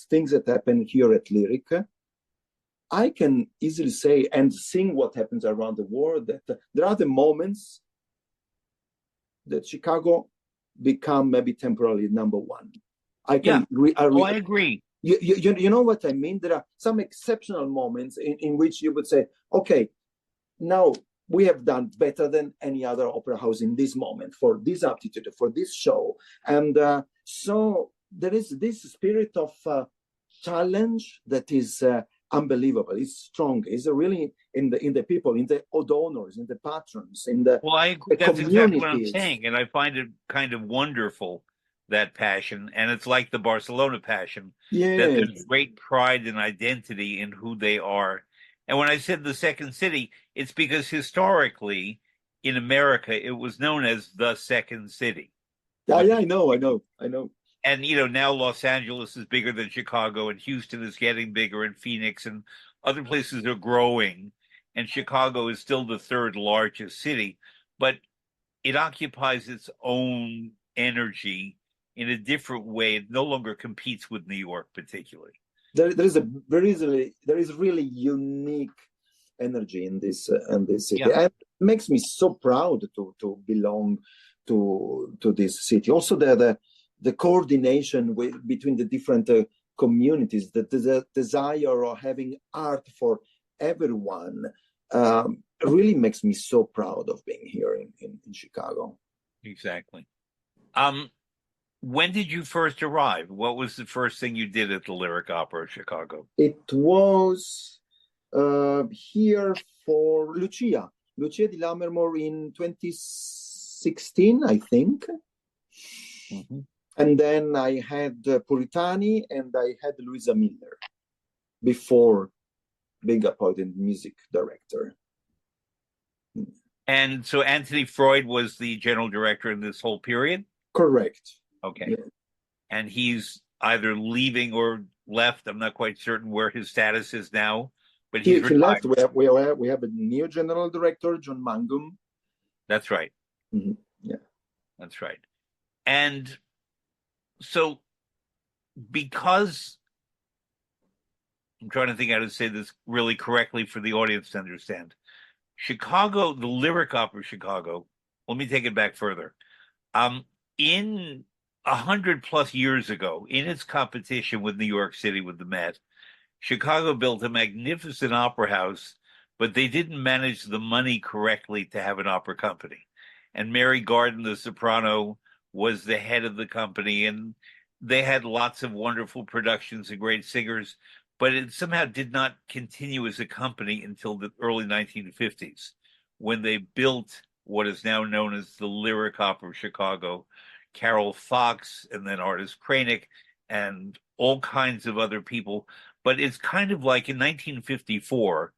things that happen here at Lyric, I can easily say and seeing what happens around the world that there are the moments that Chicago become maybe temporarily number one. I agree. You know what I mean? There are some exceptional moments in which you would say, okay, now we have done better than any other opera house in this moment for this aptitude, for this show. And so there is this spirit of challenge that is unbelievable. It's strong. It's really in the people, in the donors, in the patrons, in the I agree. That's exactly what I'm saying, and I find it kind of wonderful, that passion, and it's like the Barcelona passion. Yes. That there's great pride and identity in who they are. And when I said the second city, it's because historically in America it was known as the second city. Yeah, I know. And now Los Angeles is bigger than Chicago, and Houston is getting bigger, and Phoenix and other places are growing, and Chicago is still the third largest city, but it occupies its own energy in a different way. It no longer competes with New York particularly. There is really unique energy in this city. Yeah. And makes me so proud to belong to this city. Also, the coordination between the different communities, the desire of having art for everyone, really makes me so proud of being here in Chicago. Exactly. When did you first arrive? What was the first thing you did at the Lyric Opera of Chicago? It was here for Lucia di Lammermoor in 2016, I think. Mm-hmm. And then I had Puritani and I had Luisa Miller before being appointed music director. And so Anthony Freud was the general director in this whole period? Correct. Okay. Yeah. And he's either leaving or left. I'm not quite certain where his status is now, but He retired. left. We have a new general director, John Mangum. That's right. Mm-hmm. Yeah. That's right. And so because I'm trying to think how to say this really correctly for the audience to understand. Chicago, the Lyric Opera of Chicago, let me take it back further. In 100+ years ago, in its competition with New York City with the Met, Chicago built a magnificent opera house, but they didn't manage the money correctly to have an opera company. And Mary Garden, the soprano, was the head of the company, and they had lots of wonderful productions and great singers, but it somehow did not continue as a company until the early 1950s, when they built what is now known as the Lyric Opera of Chicago. Carol Fox, and then Artis Kranick, and all kinds of other people. But it's kind of like in 1954,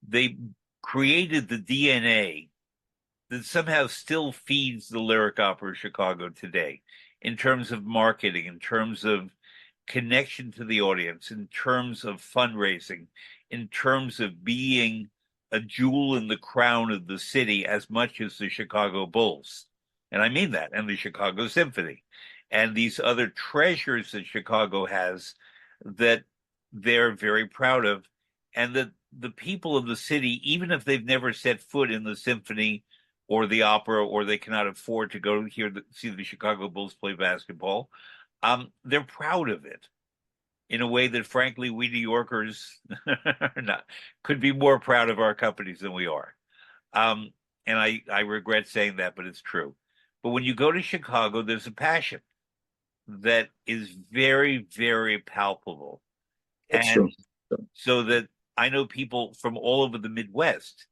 they created the DNA that somehow still feeds the Lyric Opera of Chicago today, in terms of marketing, in terms of connection to the audience, in terms of fundraising, in terms of being a jewel in the crown of the city as much as the Chicago Bulls. And I mean that, and the Chicago Symphony, and these other treasures that Chicago has that they're very proud of, and that the people of the city, even if they've never set foot in the symphony or the opera, or they cannot afford to go here to see the Chicago Bulls play basketball, they're proud of it in a way that, frankly, we New Yorkers could be more proud of our companies than we are. And I regret saying that, but it's true. But when you go to Chicago, there's a passion that is very, very palpable. That's and true. So that I know people from all over the Midwest,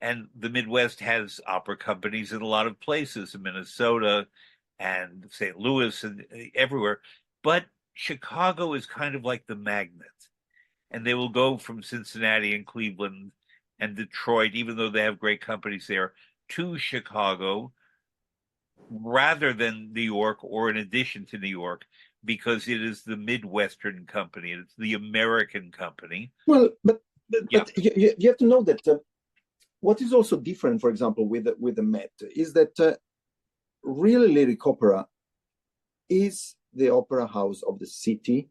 and the Midwest has opera companies in a lot of places, in Minnesota and St. Louis and everywhere. But Chicago is kind of like the magnet. And they will go from Cincinnati and Cleveland and Detroit, even though they have great companies there, to Chicago rather than New York, or in addition to New York, because it is the Midwestern company. It's the American company. Well, but you have to know that what is also different, for example, with the Met, is that really Lyric Opera is the opera house of the city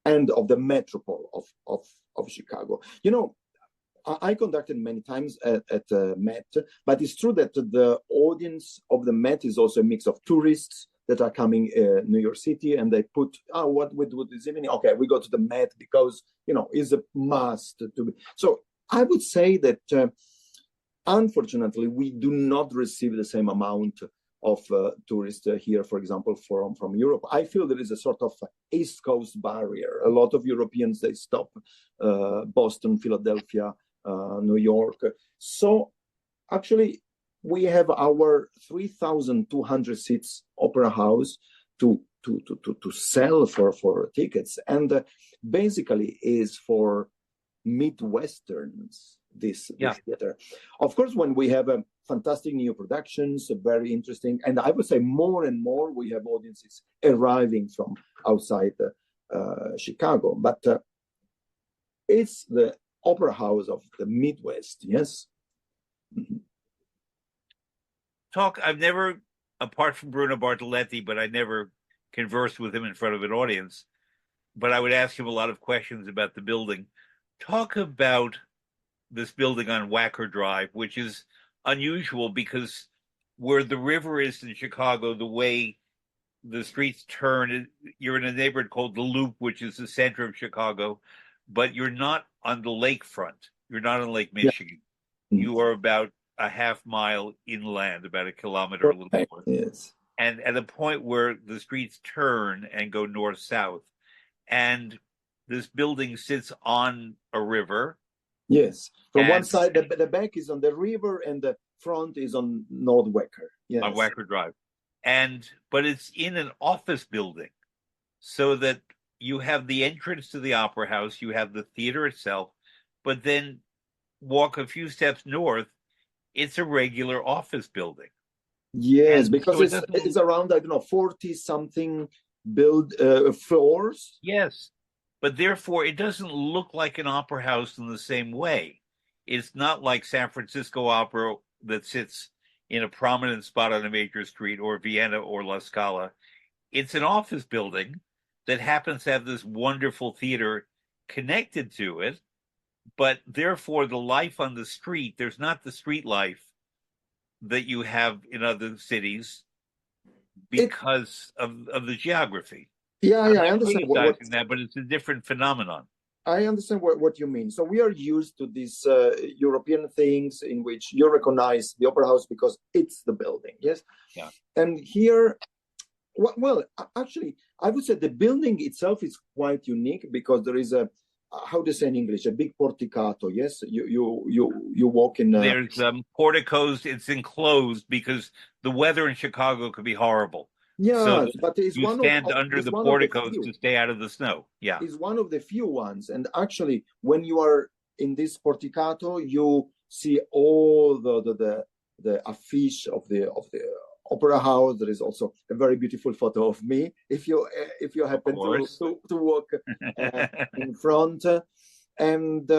and of the metropole of Chicago. You know, I conducted many times at Met, but it's true that the audience of the Met is also a mix of tourists that are coming New York City, and they put, what we do this evening? Okay, we go to the Met because, you know, it's a must to be. So I would say that unfortunately, we do not receive the same amount of tourists here, for example, from Europe. I feel there is a sort of East Coast barrier. A lot of Europeans, they stop Boston, Philadelphia, New York. So actually, we have our 3,200 seats opera house to sell for tickets, and basically is for Midwesterns. This theater. Of course, when we have fantastic new productions, very interesting, and I would say more and more we have audiences arriving from outside Chicago, but it's the opera house of the Midwest, yes? Mm-hmm. I've never, apart from Bruno Bartoletti, but I never conversed with him in front of an audience, but I would ask him a lot of questions about the building. Talk about this building on Wacker Drive, which is unusual because where the river is in Chicago, the way the streets turn, you're in a neighborhood called the Loop, which is the center of Chicago, but you're not on the lakefront. You're not on Lake Michigan. Yeah. You are about a half mile inland, about a kilometer, a little more. Yes. And at a point where the streets turn and go north-south, and this building sits on a river. Yes. From one side, the back is on the river, and the front is on North Wacker. Yes. On Wacker Drive. But it's in an office building, so that you have the entrance to the opera house, you have the theater itself, but then walk a few steps north, it's a regular office building. Yes, because so it's around, I don't know, 40 something floors. Yes, but therefore it doesn't look like an opera house in the same way. It's not like San Francisco Opera that sits in a prominent spot on a major street, or Vienna or La Scala. It's an office building that happens to have this wonderful theater connected to it, but therefore the life on the street, there's not the street life that you have in other cities because of the geography. Yeah, I understand that, but it's a different phenomenon. I understand what you mean. So we are used to these European things in which you recognize the opera house because it's the building, yes? Yeah. And here, well, actually, I would say the building itself is quite unique because there is a, how to say in English, a big porticato, yes? You walk in... There's porticos, it's enclosed because the weather in Chicago could be horrible. Yeah, so but it's you stand under the porticos to stay out of the snow. Yeah, it's one of the few ones. And actually, when you are in this porticato, you see all the affiche of the opera house. There is also a very beautiful photo of me. If you happen to walk in front, and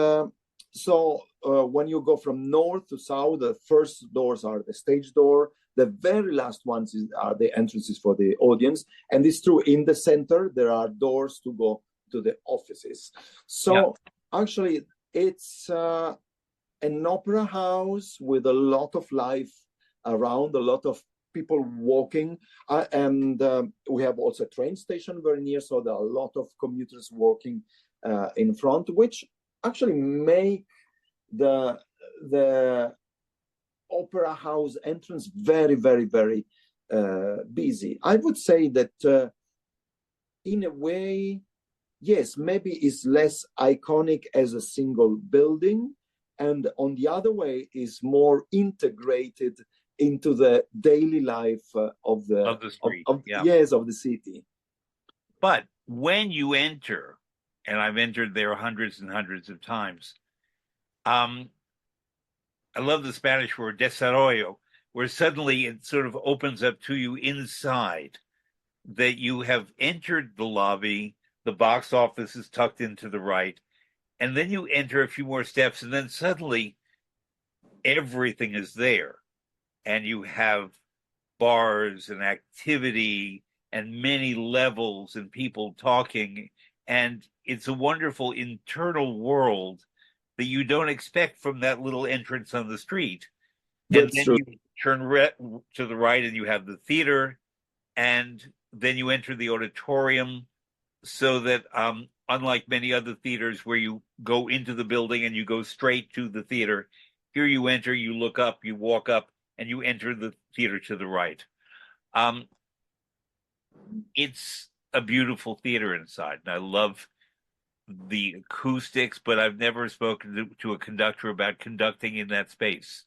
so when you go from north to south, the first doors are the stage door. The very last ones are the entrances for the audience. And it's true, in the center, there are doors to go to the offices. So actually, it's an opera house with a lot of life around, a lot of people walking. And we have also a train station very near, so there are a lot of commuters working in front, which actually make the opera house entrance very, very, very busy. I would say that in a way, yes, maybe it's less iconic as a single building, and on the other way is more integrated into the daily life of the street, of the city. But when you enter, and I've entered there hundreds and hundreds of times, I love the Spanish word desarrollo, where suddenly it sort of opens up to you inside, that you have entered the lobby, the box office is tucked into the right, and then you enter a few more steps, and then suddenly everything is there. And you have bars and activity and many levels and people talking, and it's a wonderful internal world that you don't expect from that little entrance on the street. And then you turn to the right and you have the theater, and then you enter the auditorium, so that unlike many other theaters where you go into the building and you go straight to the theater, here you enter, you look up, you walk up, and you enter the theater to the right. It's a beautiful theater inside, and I love the acoustics, but I've never spoken to a conductor about conducting in that space.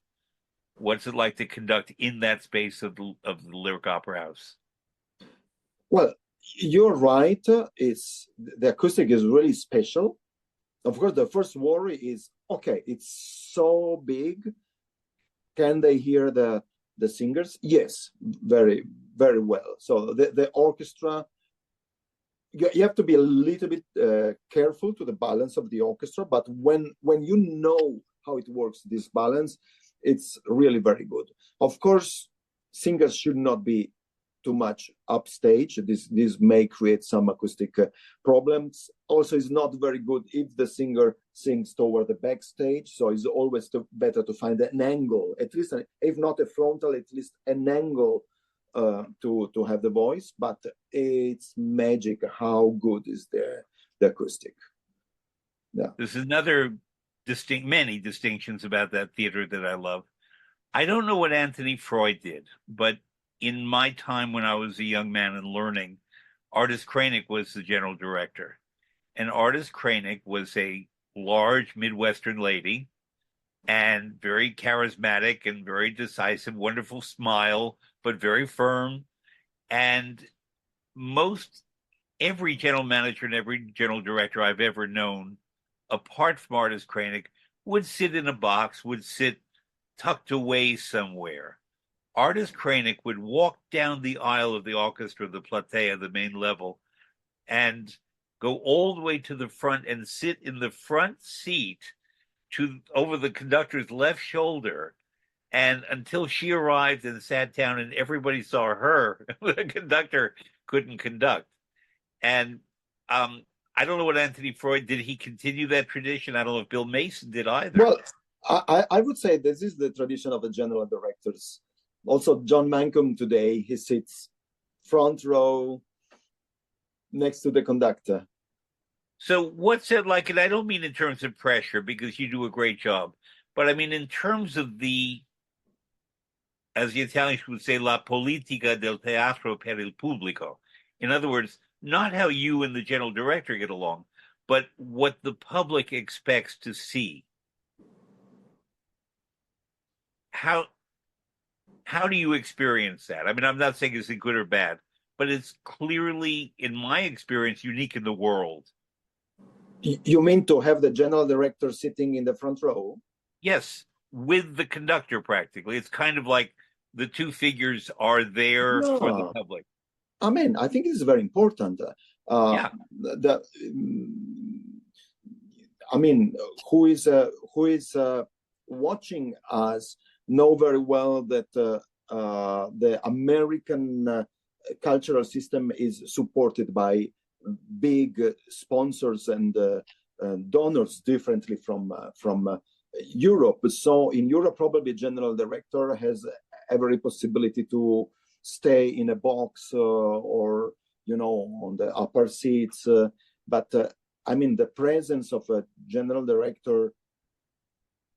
What's it like to conduct in that space of the Lyric Opera House? Well, you're right. The acoustic is really special. Of course, the first worry is, okay, it's so big. Can they hear the singers? Yes, very, very well. So the orchestra, you have to be a little bit careful to the balance of the orchestra, but when you know how it works, this balance, it's really very good. Of course, singers should not be too much upstage. This may create some acoustic problems. Also, it's not very good if the singer sings toward the backstage. So it's always better to find an angle, at least if not a frontal, at least an angle to have the voice. But it's magic how good is the acoustic. Yeah. There's another many distinctions about that theater that I love. I don't know what Anthony Freud did, but in my time when I was a young man and learning, Artis Kranick was the general director. And Artis Kranick was a large Midwestern lady and very charismatic and very decisive, wonderful smile, but very firm. And every general manager and every general director I've ever known, apart from Artis Kranick, would sit in a box, would sit tucked away somewhere. Artis Kranick would walk down the aisle of the orchestra, the platea, the main level, and go all the way to the front and sit in the front seat over the conductor's left shoulder. And until she arrived and sat down and everybody saw her, the conductor couldn't conduct. And I don't know what Anthony Freud did. He continue that tradition. I don't know if Bill Mason did either. Well, I would say this is the tradition of the general directors. Also, John Mancom today, he sits front row next to the conductor. So what's it like? And I don't mean in terms of pressure, because you do a great job, but I mean in terms of as the Italians would say, la politica del teatro per il pubblico. In other words, not how you and the general director get along, but what the public expects to see. How do you experience that? I mean, I'm not saying it's good or bad, but it's clearly, in my experience, unique in the world. You mean to have the general director sitting in the front row? Yes, with the conductor practically. It's kind of like the two figures are there for the public. I mean, I think it's very important. Yeah. I mean, who is watching us know very well that the American cultural system is supported by big sponsors and donors differently from Europe. So in Europe, probably general director has every possibility to stay in a box or on the upper seats. But I mean, the presence of a general director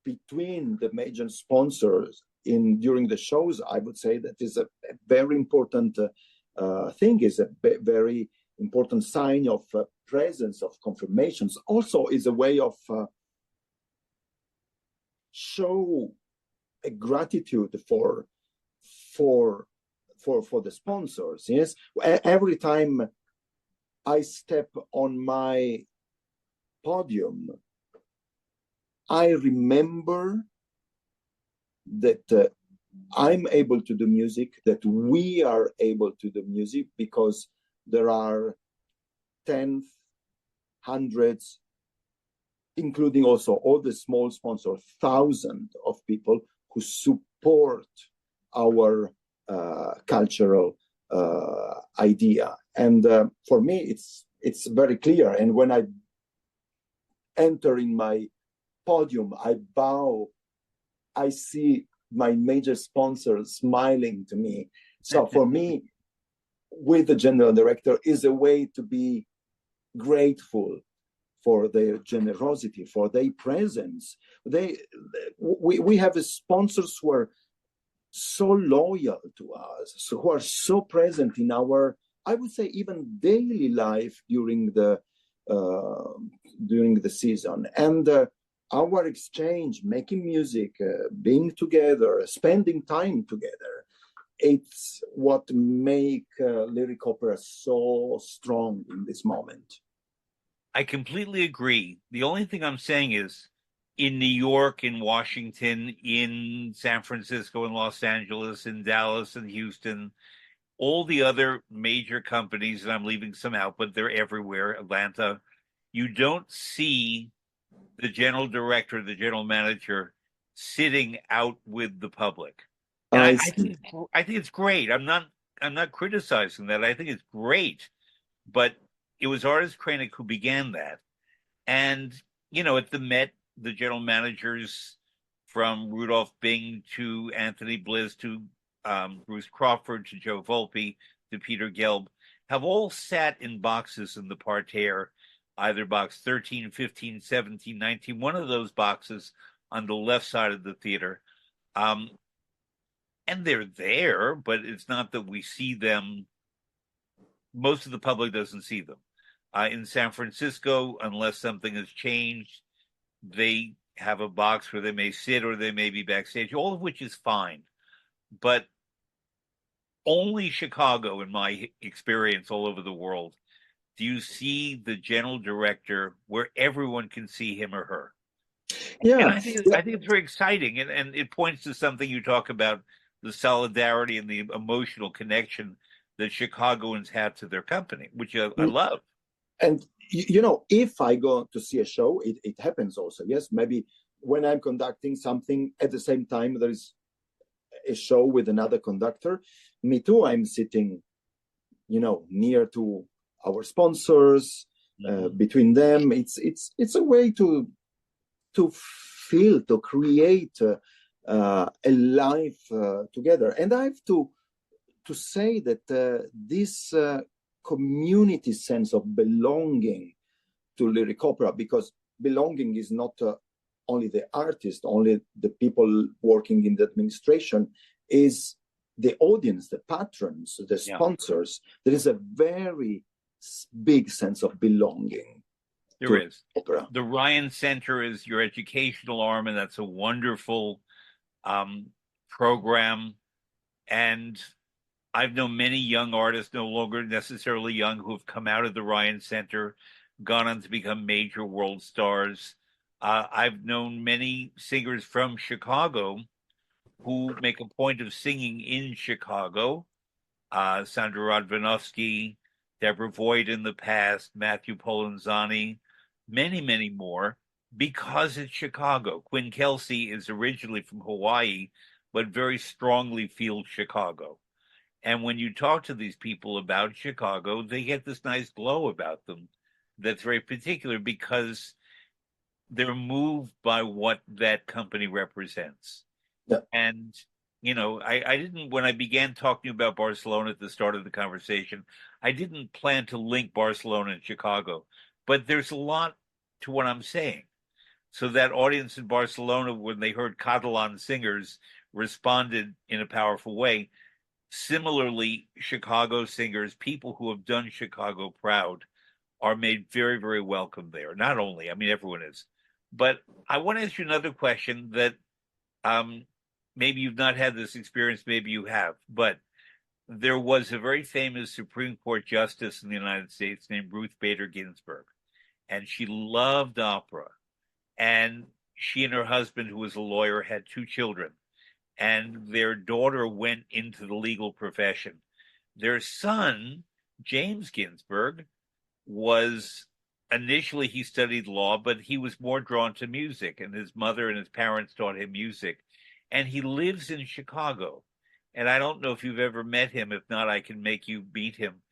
between the major sponsors during the shows, I would say that is a very important thing, is a very important sign of presence, of confirmations. Also is a way of show a gratitude for the sponsors. Yes, every time I step on my podium, I remember that I'm able to do music, that we are able to do music, because there are tens, hundreds, including also all the small sponsors, thousands of people who support our cultural idea. And for me, it's very clear. And when I enter in my podium, I bow, I see my major sponsors smiling to me. So for me, with the general director is a way to be grateful for their generosity, for their presence. We have sponsors who are so loyal to us, who are so present in our, I would say, even daily life during the season. And our exchange, making music, being together, spending time together, it's what make lyric opera so strong in this moment. I completely agree. The only thing I'm saying is, in New York, in Washington, in San Francisco, in Los Angeles, in Dallas, and Houston, all the other major companies, and I'm leaving some out, but they're everywhere, Atlanta, you don't see the general director, the general manager sitting out with the public. And I think it's great. I'm not not criticizing that. I think it's great, but it was Artist Kranick who began that. And, at the Met, the general managers from Rudolph Bing to Anthony Bliss to Bruce Crawford to Joe Volpe to Peter Gelb have all sat in boxes in the parterre, either box 13, 15, 17, 19, one of those boxes on the left side of the theater. And they're there, but it's not that we see them. Most of the public doesn't see them. In San Francisco, unless something has changed, they have a box where they may sit or they may be backstage, all of which is fine. But only Chicago, in my experience all over the world, do you see the general director where everyone can see him or her. Yeah. And I think it's very exciting. And it points to something you talk about, the solidarity and the emotional connection that Chicagoans have to their company, which I love. And, if I go to see a show, it happens also. Yes, maybe when I'm conducting something at the same time, there is a show with another conductor. Me too, I'm sitting, near to our sponsors, between them. It's a way to feel, to create a life together. And I have to say that this community sense of belonging to lyric opera, because belonging is not only the artist, only the people working in the administration, is the audience, the patrons, the sponsors. There is a very big sense of belonging. There is. Opera. The Ryan Center is your educational arm, and that's a wonderful program. And I've known many young artists, no longer necessarily young, who have come out of the Ryan Center, gone on to become major world stars. I've known many singers from Chicago who make a point of singing in Chicago. Sandra Radvanovsky, Deborah Voigt in the past, Matthew Polenzani, many, many more, because it's Chicago. Quinn Kelsey is originally from Hawaii, but very strongly feels Chicago. And when you talk to these people about Chicago, they get this nice glow about them that's very particular because they're moved by what that company represents. Yeah. And, I didn't, when I began talking about Barcelona at the start of the conversation, I didn't plan to link Barcelona and Chicago, but there's a lot to what I'm saying. So that audience in Barcelona, when they heard Catalan singers, responded in a powerful way. Similarly, Chicago singers, people who have done Chicago proud, are made very, very welcome there. Not only, everyone is. But I want to ask you another question that maybe you've not had this experience, maybe you have. But there was a very famous Supreme Court justice in the United States named Ruth Bader Ginsburg, and she loved opera. And she and her husband, who was a lawyer, had 2 children. And their daughter went into the legal profession. Their son, James Ginsburg, was initially, he studied law, but he was more drawn to music, and his mother and his parents taught him music. And he lives in Chicago. And I don't know if you've ever met him. If not, I can make you meet him.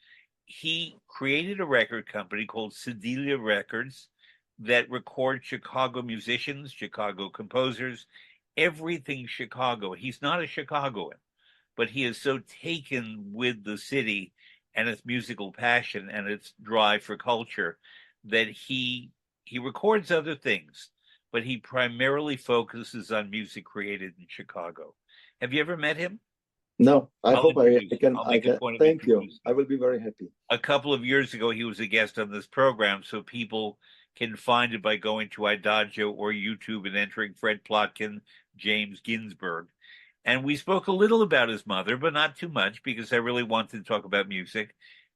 He created a record company called Sedalia Records that records Chicago musicians, Chicago composers, everything Chicago. He's not a Chicagoan, but he is so taken with the city and its musical passion and its drive for culture that he records other things, but he primarily focuses on music created in Chicago. Have you ever met him? No, I hope I can. Thank you. I will be very happy. A couple of years ago, he was a guest on this program, so people can find it by going to Adagio or YouTube and entering Fred Plotkin, James Ginsburg. And we spoke a little about his mother, but not too much, because I really wanted to talk about music.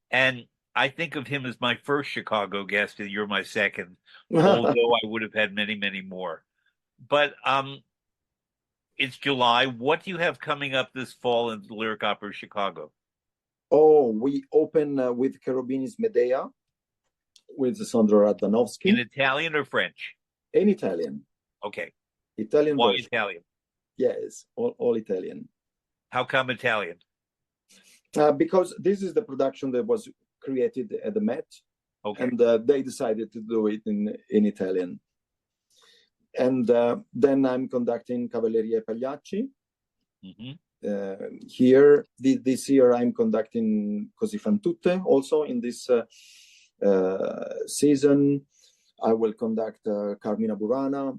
And I think of him as my first Chicago guest, and you're my second, although I would have had many, many more. But it's July. What do you have coming up this fall in the Lyric Opera Chicago? Oh, we open with Cherubini's Medea with Sandra Radvanovsky. In Italian or French? In Italian. Okay. Italian. Why Italian? Yes, all Italian. How come Italian? Because this is the production that was created at the Met, Okay. and they decided to do it in Italian. And then I'm conducting Cavalleria e Pagliacci. Here, this year, I'm conducting Così fan tutte also in this season. I will conduct Carmina Burana.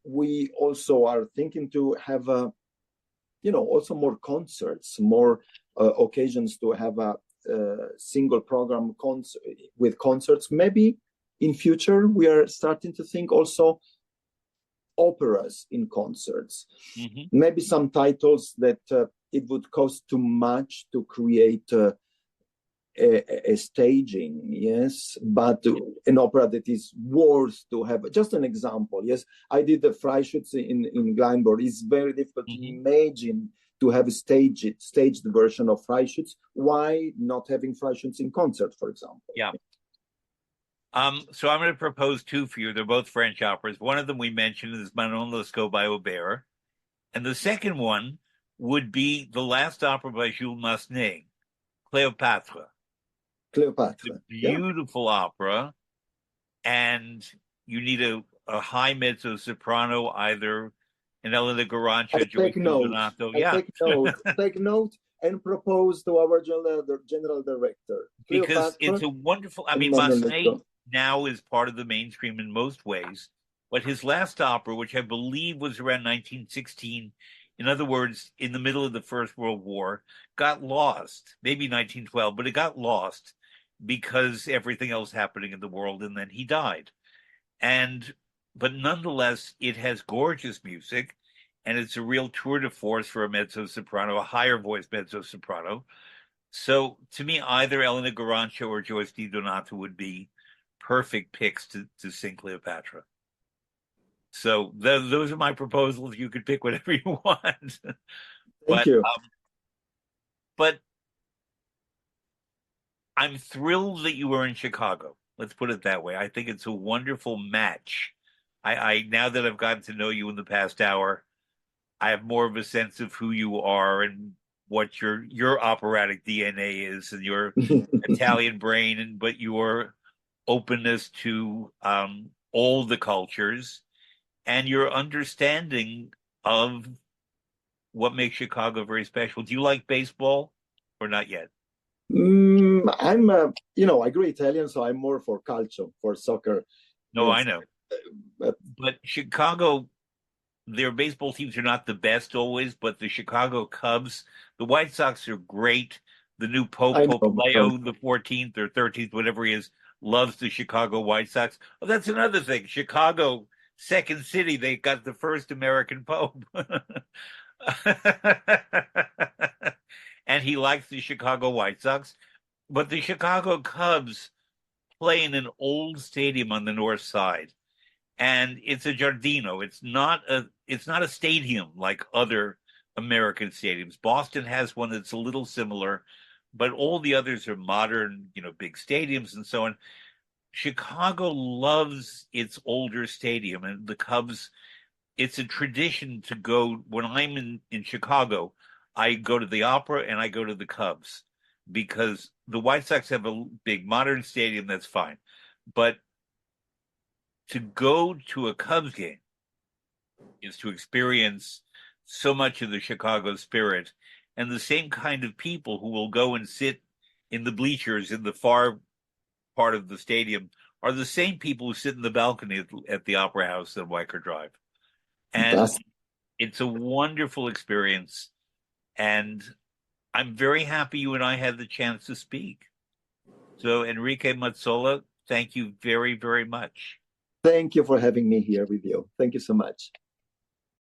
We also are thinking to have, also more concerts, more occasions to have a single program with concerts. Maybe in future, we are starting to think also operas in concerts. Maybe some titles that it would cost too much to create a staging, yes, but an opera that is worth to have. Just an example, yes, I did the Freischütz in Kleinburg. It's very difficult to imagine to have a staged version of Freischütz. Why not having Freischütz in concert, for example? Yeah. So I'm going to propose two for you. They're both French operas. One of them we mentioned is Manon Lescaut by Aubert. And the second one would be the last opera by Jules Massenet, Cleopatra. Cleopatra. It's a beautiful opera. And you need a high mezzo-soprano, either an Elena Garancia, Take note. Take note and propose to our general director. Because it's a wonderful, Massenet now is part of the mainstream in most ways, but his last opera, which I believe was around 1916, in other words, in the middle of the First World War, got lost, maybe 1912, but it got lost because everything else happening in the world, and then he died. But nonetheless, it has gorgeous music, and it's a real tour de force for a mezzo-soprano, a higher voice mezzo-soprano. So to me, either Elena Garancia or Joyce DiDonato would be perfect picks to sing Cleopatra. So those are my proposals. You could pick whatever you want. Thank you. But I'm thrilled that you were in Chicago. Let's put it that way. I think it's a wonderful match. I now that I've gotten to know you in the past hour, I have more of a sense of who you are and what your operatic DNA is, and your Italian brain, but your openness to all the cultures and your understanding of what makes Chicago very special. Do you like baseball or not yet? I'm, I grew Italian, so I'm more for calcio, for soccer. No, I know. But Chicago, their baseball teams are not the best always, but the Chicago Cubs, the White Sox are great. The new Pope Leo the 14th or 13th, whatever he is, loves the Chicago White Sox. Oh, that's another thing. Chicago, second city, they got the first American Pope. And he likes the Chicago White Sox. But the Chicago Cubs play in an old stadium on the north side. And it's a Giardino. It's not a stadium like other American stadiums. Boston has one that's a little similar, but all the others are modern, big stadiums and so on. Chicago loves its older stadium, and the Cubs, it's a tradition to go. When I'm in Chicago, I go to the Opera and I go to the Cubs, because the White Sox have a big modern stadium, that's fine. But to go to a Cubs game is to experience so much of the Chicago spirit, and the same kind of people who will go and sit in the bleachers in the far part of the stadium are the same people who sit in the balcony at the Opera House on Weicker Drive. And it's a wonderful experience. And I'm very happy you and I had the chance to speak. So, Enrique Mazzola, thank you very, very much. Thank you for having me here with you. Thank you so much.